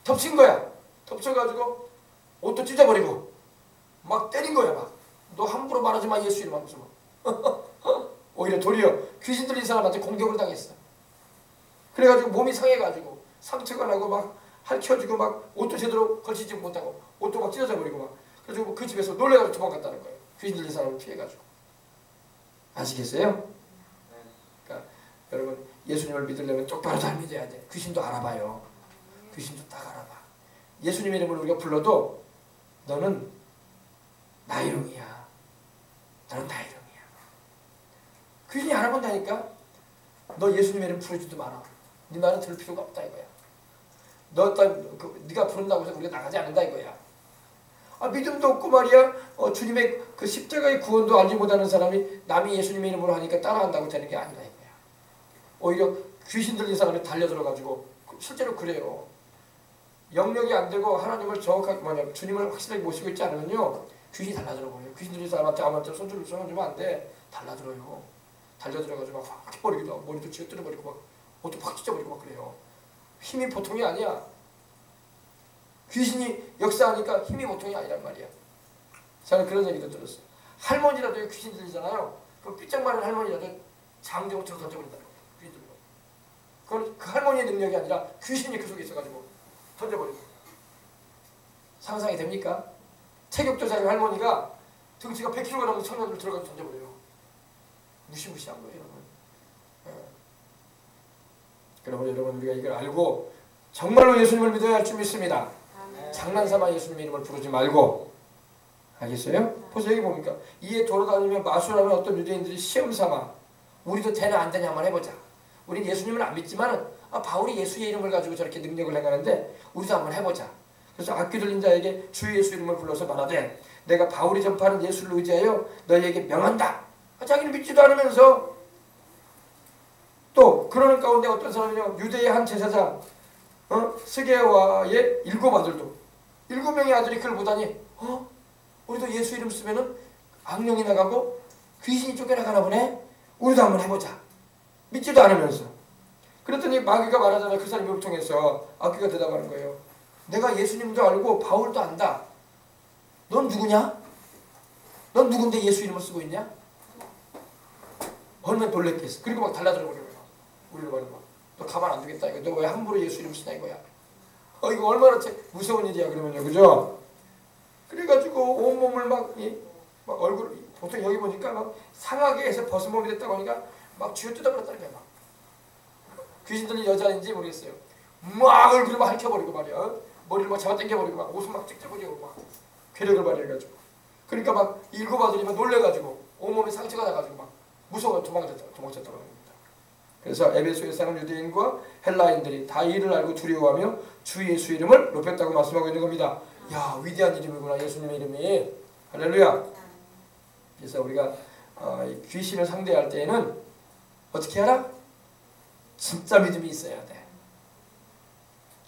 덮친 거야. 덮쳐가지고 옷도 찢어버리고 막 때린 거야. 막 너 함부로 말하지 마 예수 이름 하면서 오히려 도리어 귀신 들린 사람한테 공격을 당했어. 그래가지고 몸이 상해가지고 상처가 나고 막 핥혀지고 막 옷도 제대로 걸치지 못하고 옷도 막 찢어져 버리고 막 그래가지고 그 집에서 놀래가지고 도망갔다는 거예요. 귀신 들린 사람을 피해가지고. 아시겠어요? 그러니까 여러분 예수님을 믿으려면 똑바로 잘 믿어야 돼. 귀신도 알아봐요. 귀신도 딱 알아봐. 예수님의 이름을 우리가 불러도 너는 나의 영이야. 너는 나의 영이야. 귀신이 알아본다니까. 너 예수님의 이름 부르지도 마라. 네 말은 들을 필요가 없다 이거야. 네가 부른다고 해서 우리가 나가지 않는다 이거야. 믿음도 없고 말이야. 주님의 그 십자가의 구원도 알지 못하는 사람이 남이 예수님의 이름으로 하니까 따라한다고 되는 게 아니라 이거야. 오히려 귀신 들린 사람이 달려들어가지고 실제로 그래요. 영역이 안 되고 하나님을 정확하게 주님을 확실하게 모시고 있지 않으면요 귀신이 달라들어버려요. 귀신 들린 사람한테 아무한테 손주면 안 돼. 달라들어요. 달려들어가지고 막 확 버리기도 하고 머리도 쥐어뜯어버리고 막 옷도 확 찢어버리고 막 그래요. 힘이 보통이 아니야. 귀신이 역사하니까 힘이 보통이 아니란 말이야. 저는 그런 얘기도 들었어요. 할머니라도 귀신 들리잖아요. 그 삐쩍 마른 할머니라도 장정처럼 던져버린다는 거예요. 귀신 들고. 그건 그 할머니의 능력이 아니라 귀신이 그 속에 있어가지고 던져버리고. 상상이 됩니까? 체격조사의 할머니가 등치가 100kg가 넘는 청년을 들어가서 던져버려요. 무시무시한 거예요. 그러면 여러분 우리가 이걸 알고 정말로 예수님을 믿어야 할 줄 믿습니다. 장난삼아 예수님 이름을 부르지 말고. 알겠어요? 보세요. 여기 보니까 이에 돌아다니며 마술하는 어떤 유대인들이 시험삼아 우리도 되나 안 되냐 한번 해보자. 우린 예수님을 안 믿지만 바울이 예수의 이름을 가지고 저렇게 능력을 행하는데 우리도 한번 해보자. 그래서 악귀 들린 자에게 주 예수 이름을 불러서 말하되 내가 바울이 전파하는 예수를 의지하여 너희에게 명한다. 자기는 믿지도 않으면서 또 그러는 가운데 어떤 사람이냐 유대의 한 제사장 스게와의 7 아들도 7명의 아들이 그걸 보다니 우리도 예수 이름 쓰면은 악령이 나가고 귀신이 쫓겨나가나 보네. 우리도 한번 해보자. 믿지도 않으면서. 그랬더니 마귀가 말하잖아요. 그 사람 입을 통해서 악귀가 대답하는 거예요. 내가 예수님도 알고 바울도 안다. 넌 누구냐? 넌 누군데 예수 이름을 쓰고 있냐? 얼마나 놀랬겠어. 그리고 막 달라들어 버려요. 우리를 말해 막. 너 가만 안 두겠다 이거. 너 왜 함부로 예수 이름 쓰냐 이거야. 이거 얼마나 무서운 일이야 그러면요. 그죠? 그래가지고 온몸을 막 얼굴 보통 여기 보니까 막 상하게 해서 벗은 몸이 됐다고 하니까 막 쥐어 뜯어버렸다는 거야. 막. 귀신 들린 여자인지 모르겠어요. 막 얼굴을 막 핥혀버리고 말이야. 머리를 막 잡아당겨버리고 막 옷을 막 찢어버리고 막 괴력을 발휘해가지고. 그러니까 막 7 아들이 막 놀래가지고 온몸이 상처가 나가지고 막 무서워 도망쳤다고 합니다. 그래서 에베소에 사는 유대인과 헬라인들이 다 이를 알고 두려워하며 주 예수 이름을 높였다고 말씀하고 있는 겁니다. 야, 위대한 이름이구나, 예수님의 이름이. 할렐루야. 그래서 우리가 귀신을 상대할 때에는 어떻게 하라? 진짜 믿음이 있어야 돼.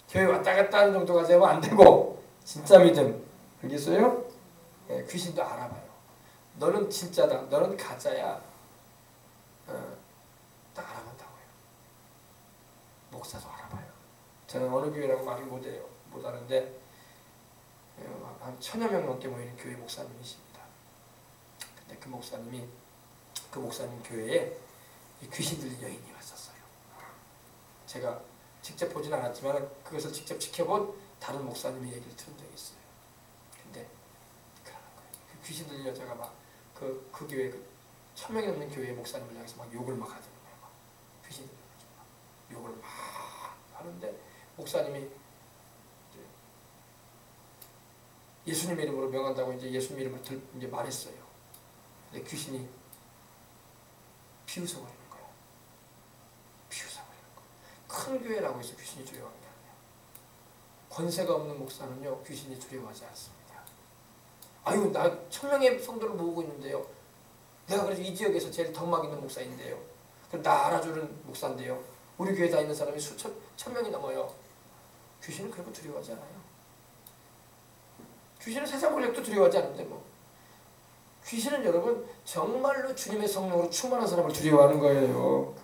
교회 왔다 갔다 하는 정도가 되면 안 되고 진짜 믿음. 알겠어요? 예, 귀신도 알아봐요. 너는 진짜다, 너는 가짜야. 딱 알아본다고요. 목사도 알아봐요. 저는 어느 교회라고 말을 못하는데 한 1000여 명 넘게 모이는 교회 목사님이십니다. 근데 그 목사님 교회에 귀신 들린 여인이 왔었어요. 제가 직접 보진 않았지만 그것을 직접 지켜본 다른 목사님의 얘기를 들은 적이 있어요. 근데 그러는 거예요. 그 귀신 들린 여자가 막 그 교회 1000명이 넘는 교회 목사님을 향해서 막 욕을 막 하더라고요. 막 귀신 들려가지고 막 욕을 막 하는데 목사님이 예수님의 이름으로 명한다고 이제 예수님 이름을 이제 말했어요. 근데 귀신이 비웃어버리는 거예요. 비웃어버리는 거예요. 큰 교회라고 해서 귀신이 두려워하는 게 아니에요. 권세가 없는 목사는요, 귀신이 두려워하지 않습니다. 아유, 나 1000명의 성도를 모으고 있는데요. 내가 그래서 이 지역에서 제일 덕막 있는 목사인데요. 나 알아주는 목사인데요. 우리 교회 다니는 사람이 수천, 1000명이 넘어요. 귀신은 그런 거 두려워하지 않아요. 귀신은 세상 권력도 두려워하지 않는데 뭐. 귀신은 여러분 정말로 주님의 성령으로 충만한 사람을 두려워하는 거예요.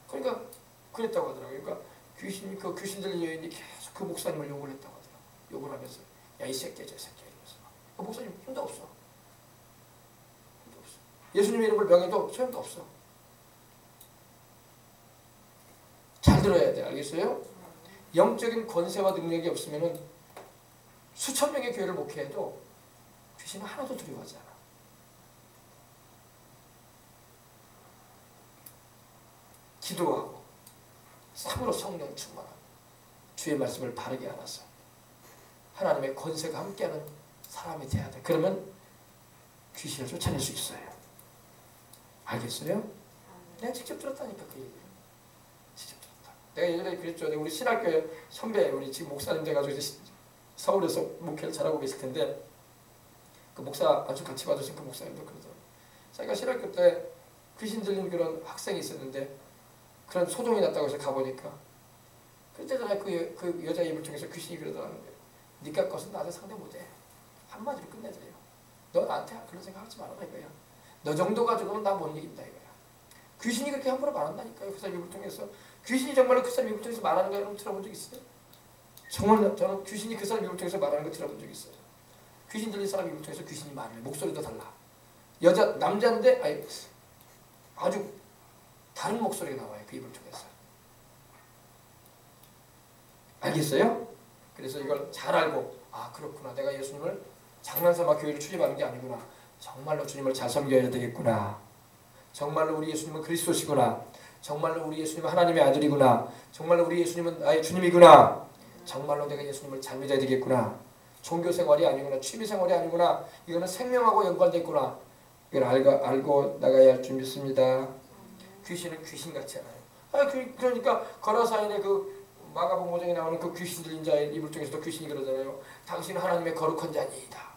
그러니까 그랬다고 하더라고요. 그러니까 그 귀신 들린 여인이 계속 그 목사님을 욕을 했다고 하더라고요. 욕을 하면서 야, 이 새끼야, 저 새끼야 이러면서. 그 목사님 힘도 없어. 힘도 없어. 예수님의 이름을 명해도 소용도 없어. 잘 들어야 돼. 알겠어요? 영적인 권세와 능력이 없으면은 수천 명의 교회를 목회해도 귀신은 하나도 두려워하지 않아. 기도하고 참으로 성령 충만하고 주의 말씀을 바르게 알아서 하나님의 권세가 함께하는 사람이 돼야 돼. 그러면 귀신을 쫓아낼 수 있어요. 알겠어요? 내가 직접 들었다니까 그 얘기를. 직접 들었다. 내가 예전에 그랬죠. 우리 신학교에 선배, 우리 지금 목사님 돼가지고 이제 서울에서 목회를 잘하고 계실 텐데 그 목사 아주 같이 봐주신 그 목사님도 그러더라고요. 자기가 신학교 때 귀신 들린 그런 학생이 있었는데 그런 소동이 났다고 해서 가보니까 그때 전에 그 여자 입을 통해서 귀신이 그러더라는 거예요. 니가 것은 나한테 상대 못해. 한마디로 끝내줘요. 너 나한테 그런 생각하지 말아라 이거야. 너 정도 가지고는 나 못 이긴다 이거야. 귀신이 그렇게 함부로 말한다니까요. 그 사람 입을 통해서. 귀신이 정말로 그 사람 입을 통해서 말하는 거 여러분 들어본 적 있어요? 정말 저는 귀신이 그 사람 입을 통해서 말하는 거 들어본 적 있어요. 귀신 들린 사람 입을 통해서 귀신이 말해요. 목소리도 달라. 남자인데 아주 다른 목소리가 나와요. 그 입을 통해서. 알겠어요? 그래서 이걸 잘 알고 아 그렇구나. 내가 예수님을 장난삼아 교회를 출입하는 게 아니구나. 정말로 주님을 잘 섬겨야 되겠구나. 정말로 우리 예수님은 그리스도시구나. 정말로 우리 예수님은 하나님의 아들이구나. 정말로 우리 예수님은 나의 주님이구나. 정말로 내가 예수님을 잘 믿어야 되겠구나. 종교생활이 아니구나. 취미생활이 아니구나. 이거는 생명하고 연관되어 있구나. 이걸 알고 나가야 할 줄 믿습니다. 귀신은 귀신같이 않아요. 그러니까 거라사인의 그 마가복음 5장에 나오는 그 귀신 들린 자의 입을 통해서도 귀신이 그러잖아요. 당신은 하나님의 거룩한 자니이다.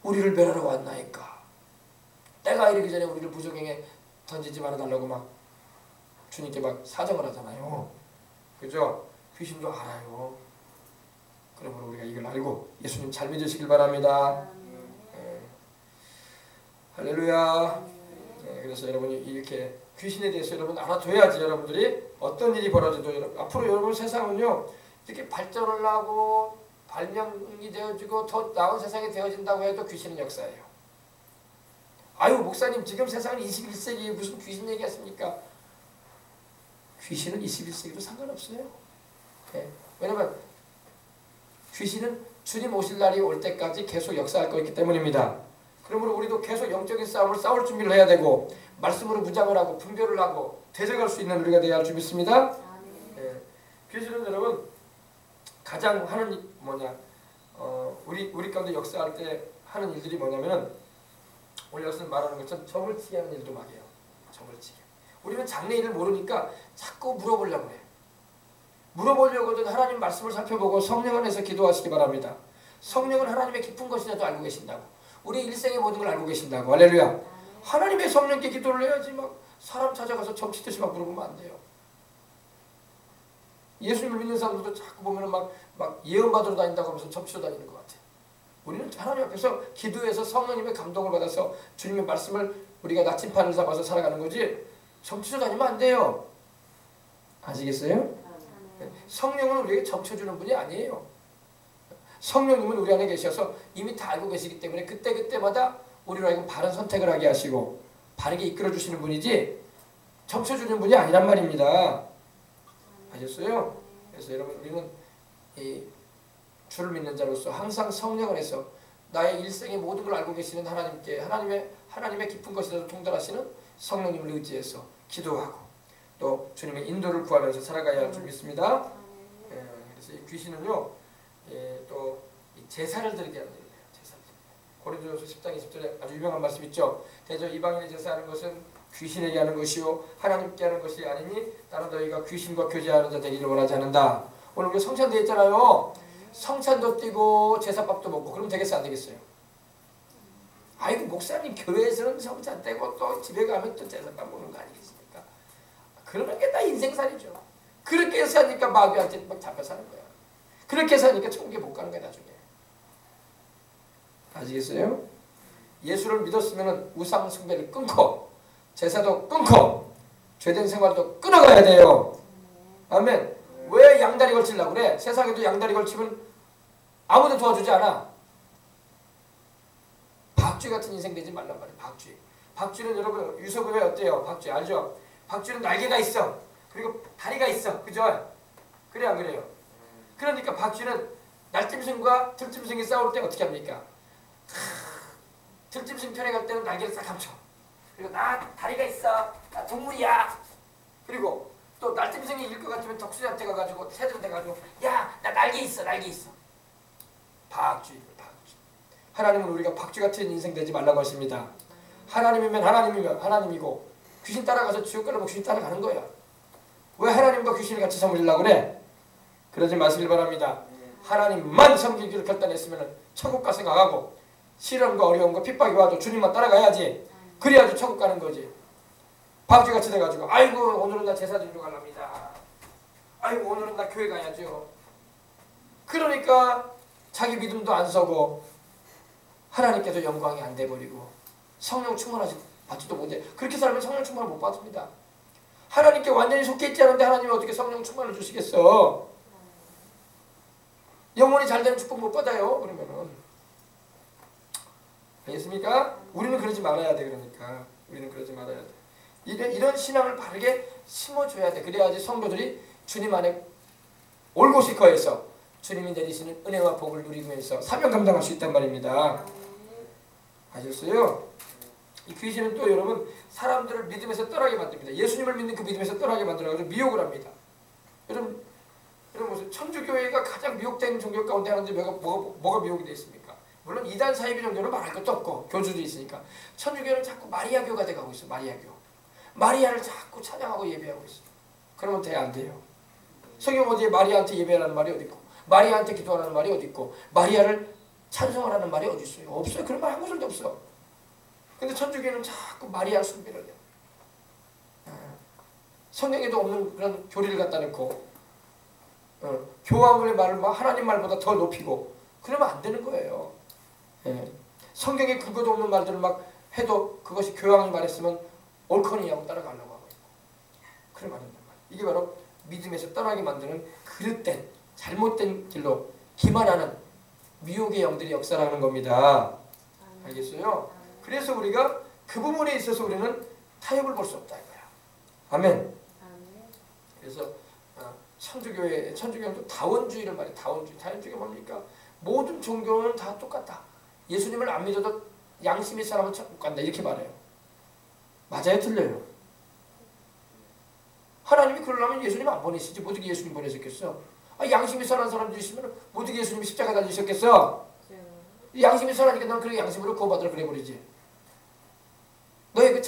우리를 멸하러 왔나이까. 때가 이르기 전에 우리를 부정행에 던지지 말아달라고 막 주님께 막 사정을 하잖아요. 그죠? 귀신도 알아요. 그러므로 우리가 이걸 알고 예수님 잘 믿으시길 바랍니다. 네. 할렐루야. 네, 그래서 여러분이 이렇게 귀신에 대해서 여러분 알아둬야지 여러분들이 어떤 일이 벌어져도 앞으로 여러분 세상은요 이렇게 발전을 하고 발명이 되어지고 더 나은 세상이 되어진다고 해도 귀신은 역사예요. 아유 목사님 지금 세상은 21세기에 무슨 귀신 얘기하십니까? 귀신은 21세기도 상관없어요. 네. 왜냐면 귀신은 주님 오실 날이 올 때까지 계속 역사할 거기 때문입니다. 그러므로 우리도 계속 영적인 싸움을 싸울 준비를 해야 되고 말씀으로 무장을 하고 분별을 하고 대적할 수 있는 우리가 되어야 할 줄 믿습니다. 네. 귀신은 여러분 가장 하는 우리 가운데 역사할 때 하는 일들이 뭐냐면은 오늘 여기서 말하는 것처럼 저물치게 하는 일도 막 해요. 저물치게. 우리는 장래일을 모르니까 자꾸 물어보려고 해요. 물어보려거든 하나님 말씀을 살펴보고 성령 안에서 기도하시기 바랍니다. 성령은 하나님의 깊은 것이라도 알고 계신다고. 우리 일생의 모든 걸 알고 계신다고. 할렐루야. 하나님의 성령께 기도를 해야지 막 사람 찾아가서 점치듯이 막 물어보면 안 돼요. 예수님을 믿는 사람들도 자꾸 보면은 막 예언 받으러 다닌다고 하면서 점치러 다니는 것 같아요. 우리는 하나님 앞에서 기도해서 성령님의 감동을 받아서 주님의 말씀을 우리가 나침판을 잡아서 살아가는 거지 점치러 다니면 안 돼요. 아시겠어요? 성령은 우리에게 점쳐주는 분이 아니에요. 성령님은 우리 안에 계셔서 이미 다 알고 계시기 때문에 그때그때마다 우리로 하여금 바른 선택을 하게 하시고 바르게 이끌어 주시는 분이지 점쳐주는 분이 아니란 말입니다. 아셨어요? 그래서 여러분 우리는 이 주를 믿는 자로서 항상 성령 안에서 나의 일생의 모든 걸 알고 계시는 하나님께 하나님의 깊은 것이라도 통달하시는 성령님을 의지해서 기도하고 또 주님의 인도를 구하면서 살아가야 할 줄 믿습니다. 그래서 이 귀신은요 또 제사를 드리게 하는 일이에요. 제사를. 고린도전서 10장 20절에 아주 유명한 말씀 있죠. 대저 이방인의 제사하는 것은 귀신에게 하는 것이요 하나님께 하는 것이 아니니 나는 너희가 귀신과 교제하는 자 되기를 원하지 않는다. 오늘 우리 성찬대 했잖아요. 성찬도 띄고 제사밥도 먹고 그러면 되겠어요 안 되겠어요? 아이고 목사님 교회에서는 성찬 떼고 또 집에 가면 또 제사밥 먹는 거 아니겠습니까? 그러는 게 다 인생살이죠. 그렇게 사니까 마귀한테 막 잡혀 사는 거야. 그렇게 사니까 천국에 못 가는 거야 나중에. 아시겠어요? 예수를 믿었으면 우상 숭배를 끊고 제사도 끊고 죄된 생활도 끊어가야 돼요. 아멘. 왜 양다리 걸치려고 그래? 세상에도 양다리 걸치면 아무도 도와주지 않아. 박쥐 같은 인생 되지 말란 말이에요. 박쥐. 박쥐는 여러분 유서부에 어때요? 박쥐 알죠? 박쥐는 날개가 있어. 그리고 다리가 있어. 그죠? 그래 안 그래요? 그러니까 박쥐는 날짐승과 들짐승이 싸울 때 어떻게 합니까? 들짐승 편에 갈 때는 날개를 싹 감춰. 그리고 나 다리가 있어. 나 동물이야. 그리고 또 날짐승이 이길 것 같으면 덕수한테 가가지고 새들한테 가가지고 야 나 날개 있어 날개 있어. 박쥐. 하나님은 우리가 박쥐 같은 인생 되지 말라고 하십니다. 하나님이면 하나님이고 귀신 따라가서 지옥 가려면 귀신 따라가는 거야. 왜 하나님과 귀신을 같이 섬기려고 그래? 그러지 마시길 바랍니다. 하나님만 섬기기를 결단했으면 천국가 생각하고 시련과 어려움과 핍박이 와도 주님만 따라가야지. 그래야지 천국 가는 거지. 박쥐같이 돼가지고 아이고 오늘은 나 제사 드리러 가랍니다. 아이고 오늘은 나 교회 가야죠. 그러니까 자기 믿음도 안 서고 하나님께서 영광이 안 돼버리고 성령 충만하지 받지도 못해. 그렇게 살면 성령 충만을 못 받습니다. 하나님께 완전히 속해 있지 않은데 하나님이 어떻게 성령 충만을 주시겠어? 영혼이 잘 되는 축복 못 받아요. 그러면은 알겠습니까? 우리는 그러지 말아야 돼. 그러니까 우리는 그러지 말아야 돼. 이런 신앙을 바르게 심어줘야 돼. 그래야지 성도들이 주님 안에 올곧이 거해서 주님이 내리시는 은혜와 복을 누리면서 사명 감당할 수 있단 말입니다. 아셨어요? 이 귀신은 또 여러분 사람들을 믿음에서 떠나게 만듭니다. 예수님을 믿는 그 믿음에서 떠나게 만들어가지고 미혹을 합니다. 여러분 무슨 천주교회가 가장 미혹된 종교 가운데 하나인데 뭐가 미혹이 되어 있습니까? 물론 이단 사이비 종교는 말할 것도 없고 교주도 있으니까 천주교는 자꾸 마리아교가 돼가고 있어요. 마리아를 자꾸 찬양하고 예배하고 있어요. 그러면 돼야 안 돼요. 성경 어디에 마리아한테 예배하라는 말이 어디 있고 마리아한테 기도하라는 말이 어디 있고 마리아를 찬송하라는 말이 어디 있어요? 없어요. 그런 말 한 구절도 없어. 근데 천주교는 자꾸 마리아 숭배를 해요. 성경에도 없는 그런 교리를 갖다 놓고 교황의 말을 막 하나님 말보다 더 높이고 그러면 안 되는 거예요. 성경에 근거도 없는 말들을 막 해도 그것이 교황이 말했으면 옳거니 하고 따라가려고 하고 있고 그러면 안 된단 말이에요. 이게 바로 믿음에서 떠나게 만드는 그릇된 잘못된 길로 기만하는 미혹의 영들이 역사하는 겁니다. 알겠어요? 그래서 우리가 그 부분에 있어서 우리는 타협을 볼 수 없다 이거야. 아멘. 그래서 천주교는 또 다원주의를 말해. 다원주의가 뭡니까? 모든 종교는 다 똑같다. 예수님을 안 믿어도 양심 있는 사람은 천국 간다 이렇게 말해요. 맞아요? 틀려요? 하나님이 그러려면 예수님 안 보내시지. 뭐 어떻게 예수님 보내셨겠어? 양심이 선한 사람도 있으면 뭐 어떻게 예수님이 십자가 달리셨겠어? 양심이 선하니까 난 그 양심으로 구원받으라 그래버리지.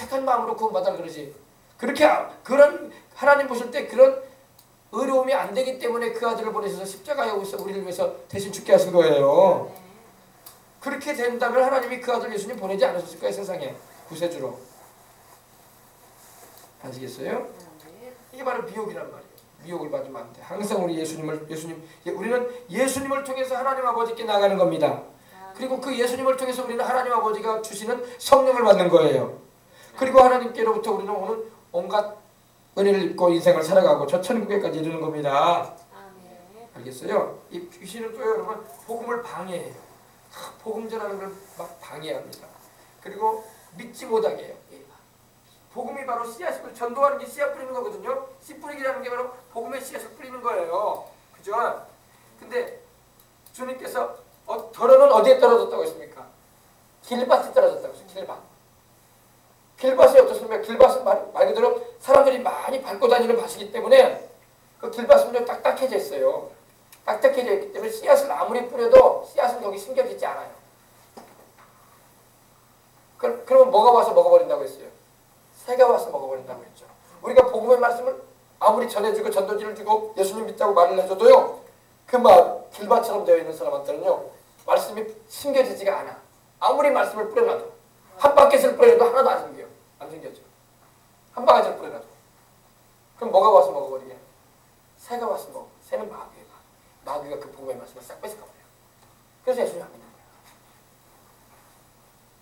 착한 마음으로 구원받아 그러지. 그렇게 그런 하나님 보실 때 그런 의로움이 안 되기 때문에 그 아들을 보내셔서 십자가에 오셔서 우리를 위해서 대신 죽게 하신 거예요. 그렇게 된다면 하나님이 그 아들 예수님 보내지 않으셨을 거예요. 세상에 구세주로. 아시겠어요? 이게 바로 미혹이란 말이에요. 미혹을 받으면 안 돼. 항상 우리는 예수님을 통해서 하나님 아버지께 나가는 겁니다. 그리고 그 예수님을 통해서 우리는 하나님 아버지가 주시는 성령을 받는 거예요. 그리고 하나님께로부터 우리는 오늘 온갖 은혜를 입고 인생을 살아가고 저 천국에까지 이르는 겁니다. 알겠어요? 이 귀신은 또 여러분 복음을 방해해요. 복음 전하는 걸 막 방해합니다. 그리고 믿지 못하게 해요. 복음이 바로 씨앗을 전도하는 게 씨앗 뿌리는 거거든요. 씨 뿌리기라는 게 바로 복음의 씨앗을 뿌리는 거예요. 그죠? 근데 주님께서 더러는 어디에 떨어졌다고 했습니까? 길밭에 떨어졌다고 했어요. 길밭이 어떻습니까? 길밭은 말 그대로 사람들이 많이 밟고 다니는 밭이기 때문에 그 길밭은 딱딱해져 있어요. 딱딱해져 있기 때문에 씨앗을 아무리 뿌려도 씨앗은 거기 심겨지지 않아요. 그러면 뭐가 와서 먹어버린다고 했어요? 새가 와서 먹어버린다고 했죠. 우리가 복음의 말씀을 아무리 전해주고 전도지를 주고 예수님 믿자고 말을 해줘도요. 그 길밭처럼 되어 있는 사람한테는요. 말씀이 심겨지지가 않아. 아무리 말씀을 뿌려놔도 한 바퀴를 뿌려도 하나도 안 심겨요. 안 심겨져. 한 바가지를 뿌려놔도. 그럼 뭐가 와서 먹어버리게? 새가 와서 먹어. 새는 마귀예요. 마귀가 그 복음의 말씀을 싹 뺏어가버려요. 그래서 예수님 안 믿는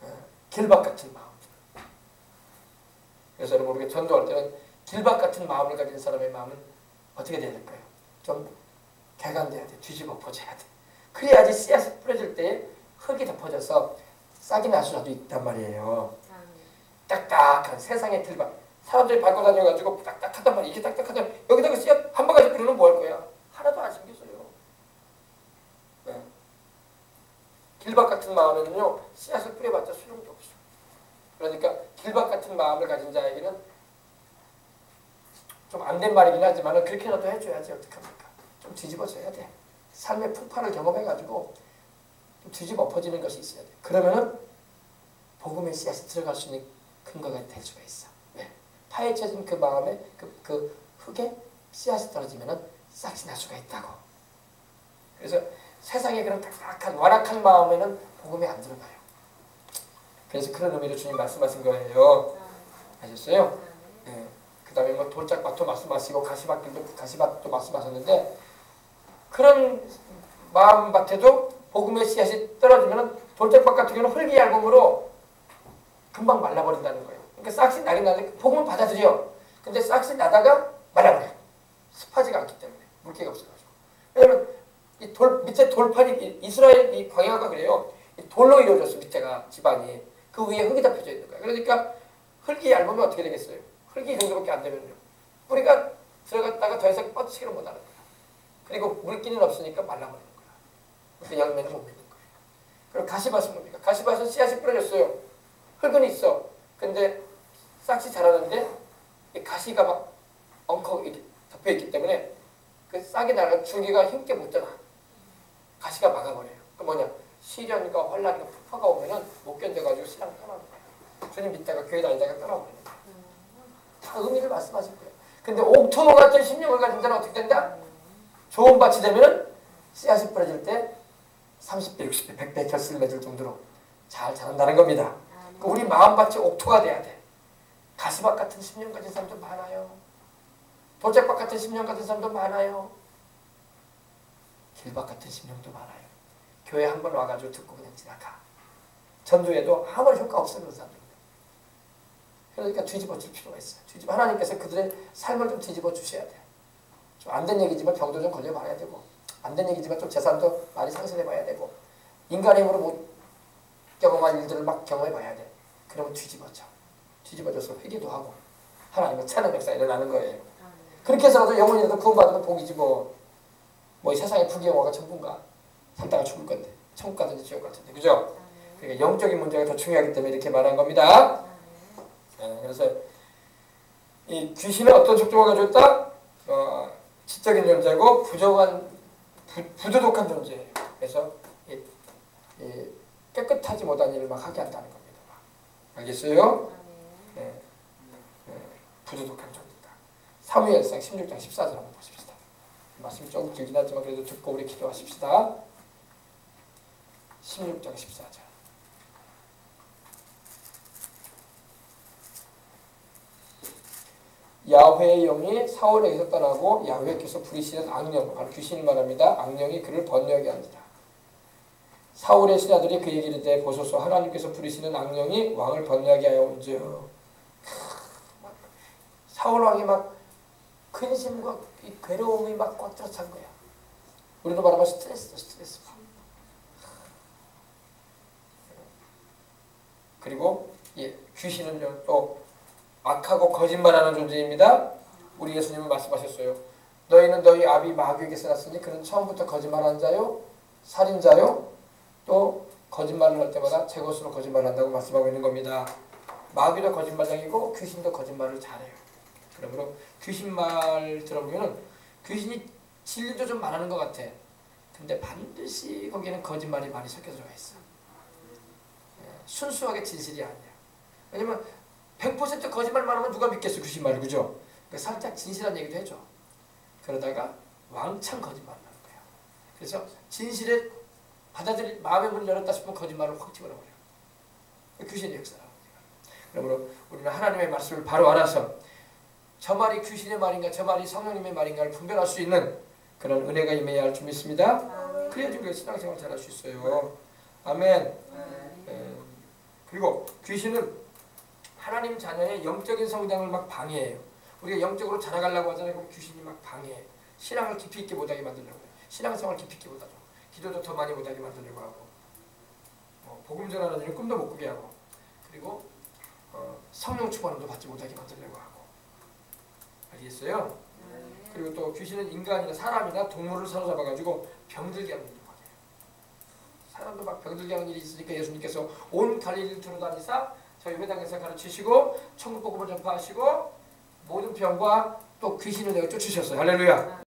거예요. 길밭 같은 마음. 그래서 여러분 우리가 전도할 때는 길밭 같은 마음을 가진 사람의 마음은 어떻게 돼야 될까요? 좀 개간돼야 돼. 뒤집어 퍼져야 돼. 그래야지 씨앗이 뿌려질 때 흙이 덮어져서 싹이 날 수도 있단 말이에요. 딱딱한 세상의 길밭. 사람들이 밟고 다녀가지고 딱딱하단 말이에요. 이게 딱딱하단 여기다가 씨앗 한 바가지 뿌리면 뭐 할 거야? 하나도 안 생겼어요. 네. 길밭 같은 마음에는요. 씨앗을 뿌려봤자 소용도 없어. 그러니까 길밭 같은 마음을 가진 자에게는 좀 안 된 말이긴 하지만 그렇게라도 해줘야지 어떡합니까? 좀 뒤집어져야 돼. 삶의 풍파를 경험해가지고 좀 뒤집어 엎어지는 것이 있어야 돼. 그러면은 복음의 씨앗이 들어갈 수 있는 근거가 될 수가 있어. 왜? 파헤쳐진 그 마음에 그 흙에 씨앗이 떨어지면은 싹이 날 수가 있다고. 그래서 세상에 그런 딱딱한 완악한 마음에는 복음이 안 들어가요. 그래서 그런 의미로 주님 말씀하신 거예요. 아셨어요? 네. 그 다음에 뭐 돌짝밭도 말씀하시고 가시밭도 말씀하셨는데 그런 마음밭에도 복음의 씨앗이 떨어지면 돌짝밭 같은 경우는 흙이 얇음으로 금방 말라버린다는 거예요. 그러니까 싹이 나긴 나는데 복음을 받아들여. 근데 싹이 나다가 말라버려요. 습하지가 않기 때문에 물기가 없어가지고. 왜냐면 이 밑에 돌판이 이스라엘 이 광야가 그래요. 이 돌로 이루어졌어. 밑에가 집안이. 그 위에 흙이 덮여져 있는 거야. 그러니까 흙이 얇으면 어떻게 되겠어요? 흙이 이 정도밖에 안 되면요. 뿌리가 들어갔다가 더 이상 뻗치기를 못하는 거야. 그리고 물기는 없으니까 말라버리는 거야. 그래서 열매는 못 맺는 거예요. 그리고 가시밭은 뭡니까? 가시밭은 씨앗이 뿌려졌어요. 흙은 있어. 근데 싹이 자라는데 이 가시가 막 엉커 덮여있기 때문에 그 싹이 나는 줄기가 힘있게 못 자라. 가시가 막아버려요. 그 뭐냐? 시련과 환란과 풍파가 오면은 못 견뎌가지고 신앙을 떠나는 거예요. 주님 믿다가 교회 다니다가 떠나버리는 거예요. 다 의미를 말씀하실 거예요. 근데 옥토 같은 심령을 가진 자는 어떻게 된다? 좋은 밭이 되면은 씨앗이 뿌려질 때 30배, 60배, 100배 결실을 맺을 정도로 잘 자란다는 겁니다. 우리 마음밭이 옥토가 돼야 돼. 가시밭 같은 심령 가진 사람도 많아요. 돌짝밭 같은 심령 가진 사람도 많아요. 길밭 같은 심령도 많아요. 교회 한 번 와가지고 듣고 그냥 지나가. 전도에도 아무런 효과 없어요. 그런 사람들. 그러니까 뒤집어 줄 필요가 있어요. 하나님께서 그들의 삶을 좀 뒤집어 주셔야 돼요. 좀 안 된 얘기지만 병도 좀 걸려봐야 되고, 안 된 얘기지만 좀 재산도 많이 상실해봐야 되고, 인간의 힘으로 못 경험한 일들을 막 경험해봐야 돼. 그러면 뒤집어져. 뒤집어져서 회개도 하고 하나님의 찬양 역사가 일어나는 거예요. 그렇게 해서라도 영혼이라도 구원받으면 복이지 뭐 이 세상의 부귀영화가 전부인가. 살다가 죽을 건데 천국 가든지 지옥 가든지. 그죠? 그러니까 영적인 문제가 더 중요하기 때문에 이렇게 말한 겁니다. 그래서 이 귀신은 어떤 촉조가 가지고 있다? 지적인 존재고 부도덕한 존재예요. 그래서 깨끗하지 못한 일을 막 하게 한다는 겁니다. 알겠어요? 예, 부도덕한 존재다. 사무엘상 16장 14절 한번 보십시다. 말씀이 조금 길긴 하지만 그래도 듣고 우리 기도하십시다. 16장 14절. 야훼의 영이 사울에게서 떠나고 야훼께서 부리시는 악령, 바로 귀신을 말합니다. 악령이 그를 번뇌하게 한지라. 사울의 신하들이 그에게 이르되 보소서 하나님께서 부리시는 악령이 왕을 번뇌하게 하여 온즉. 사울 왕이 막 근심과 이 괴로움이 막 꽉 들어 찬 거야. 우리도 말하면 스트레스. 그리고 귀신은요 또 악하고 거짓말하는 존재입니다. 우리 예수님은 말씀하셨어요. 너희는 너희 아비 마귀에게서 났으니 그는 처음부터 거짓말하는 자요, 살인자요, 또 거짓말을 할 때마다 제 것으로 거짓말한다고 말씀하고 있는 겁니다. 마귀도 거짓말장이고 귀신도 거짓말을 잘해요. 그러므로 귀신 말 들어보면은 귀신이 진리도 좀 말하는 것 같아. 근데 반드시 거기에는 거짓말이 많이 섞여 들어가 있어. 순수하게 진실이 아니야. 왜냐면 100% 거짓말 말하면 누가 믿겠어, 귀신 말을, 그죠? 그러니까 살짝 진실한 얘기도 해줘. 그러다가 왕창 거짓말을 하는 거야. 그래서 진실에 받아들일 마음의 문을 열었다 싶으면 거짓말을 확 집어넣어버려. 귀신의 역사라고. 그러므로 우리는 하나님의 말씀을 바로 알아서 저 말이 귀신의 말인가 저 말이 성령님의 말인가를 분별할 수 있는 그런 은혜가 임해야 할 줄 믿습니다. 그래야지 우리가 신앙생활 잘할 수 있어요. 아멘. 그리고 귀신은 하나님 자녀의 영적인 성장을 막 방해해요. 우리가 영적으로 자라가려고 하잖아요. 그럼 귀신이 막 방해해. 신앙을 깊이 있게 못하게 만들려고 해요. 신앙생활 깊이 있게 못하죠. 기도도 더 많이 못하게 만들려고 하고 복음 전하는 일은 꿈도 못 꾸게 하고 그리고 성령 충만함도 받지 못하게 만들려고 하고 알겠어요? 그리고 또 귀신은 인간이나 사람이나 동물을 사로잡아가지고 병들게 하는 일을 하게 해요. 사람도 막 병들게 하는 일이 있으니까 예수님께서 온 갈릴리를 두루다니사 저희 회당에서 가르치시고 천국 복음을 전파하시고 모든 병과 또 귀신을 내어 쫓으셨어요. 할렐루야.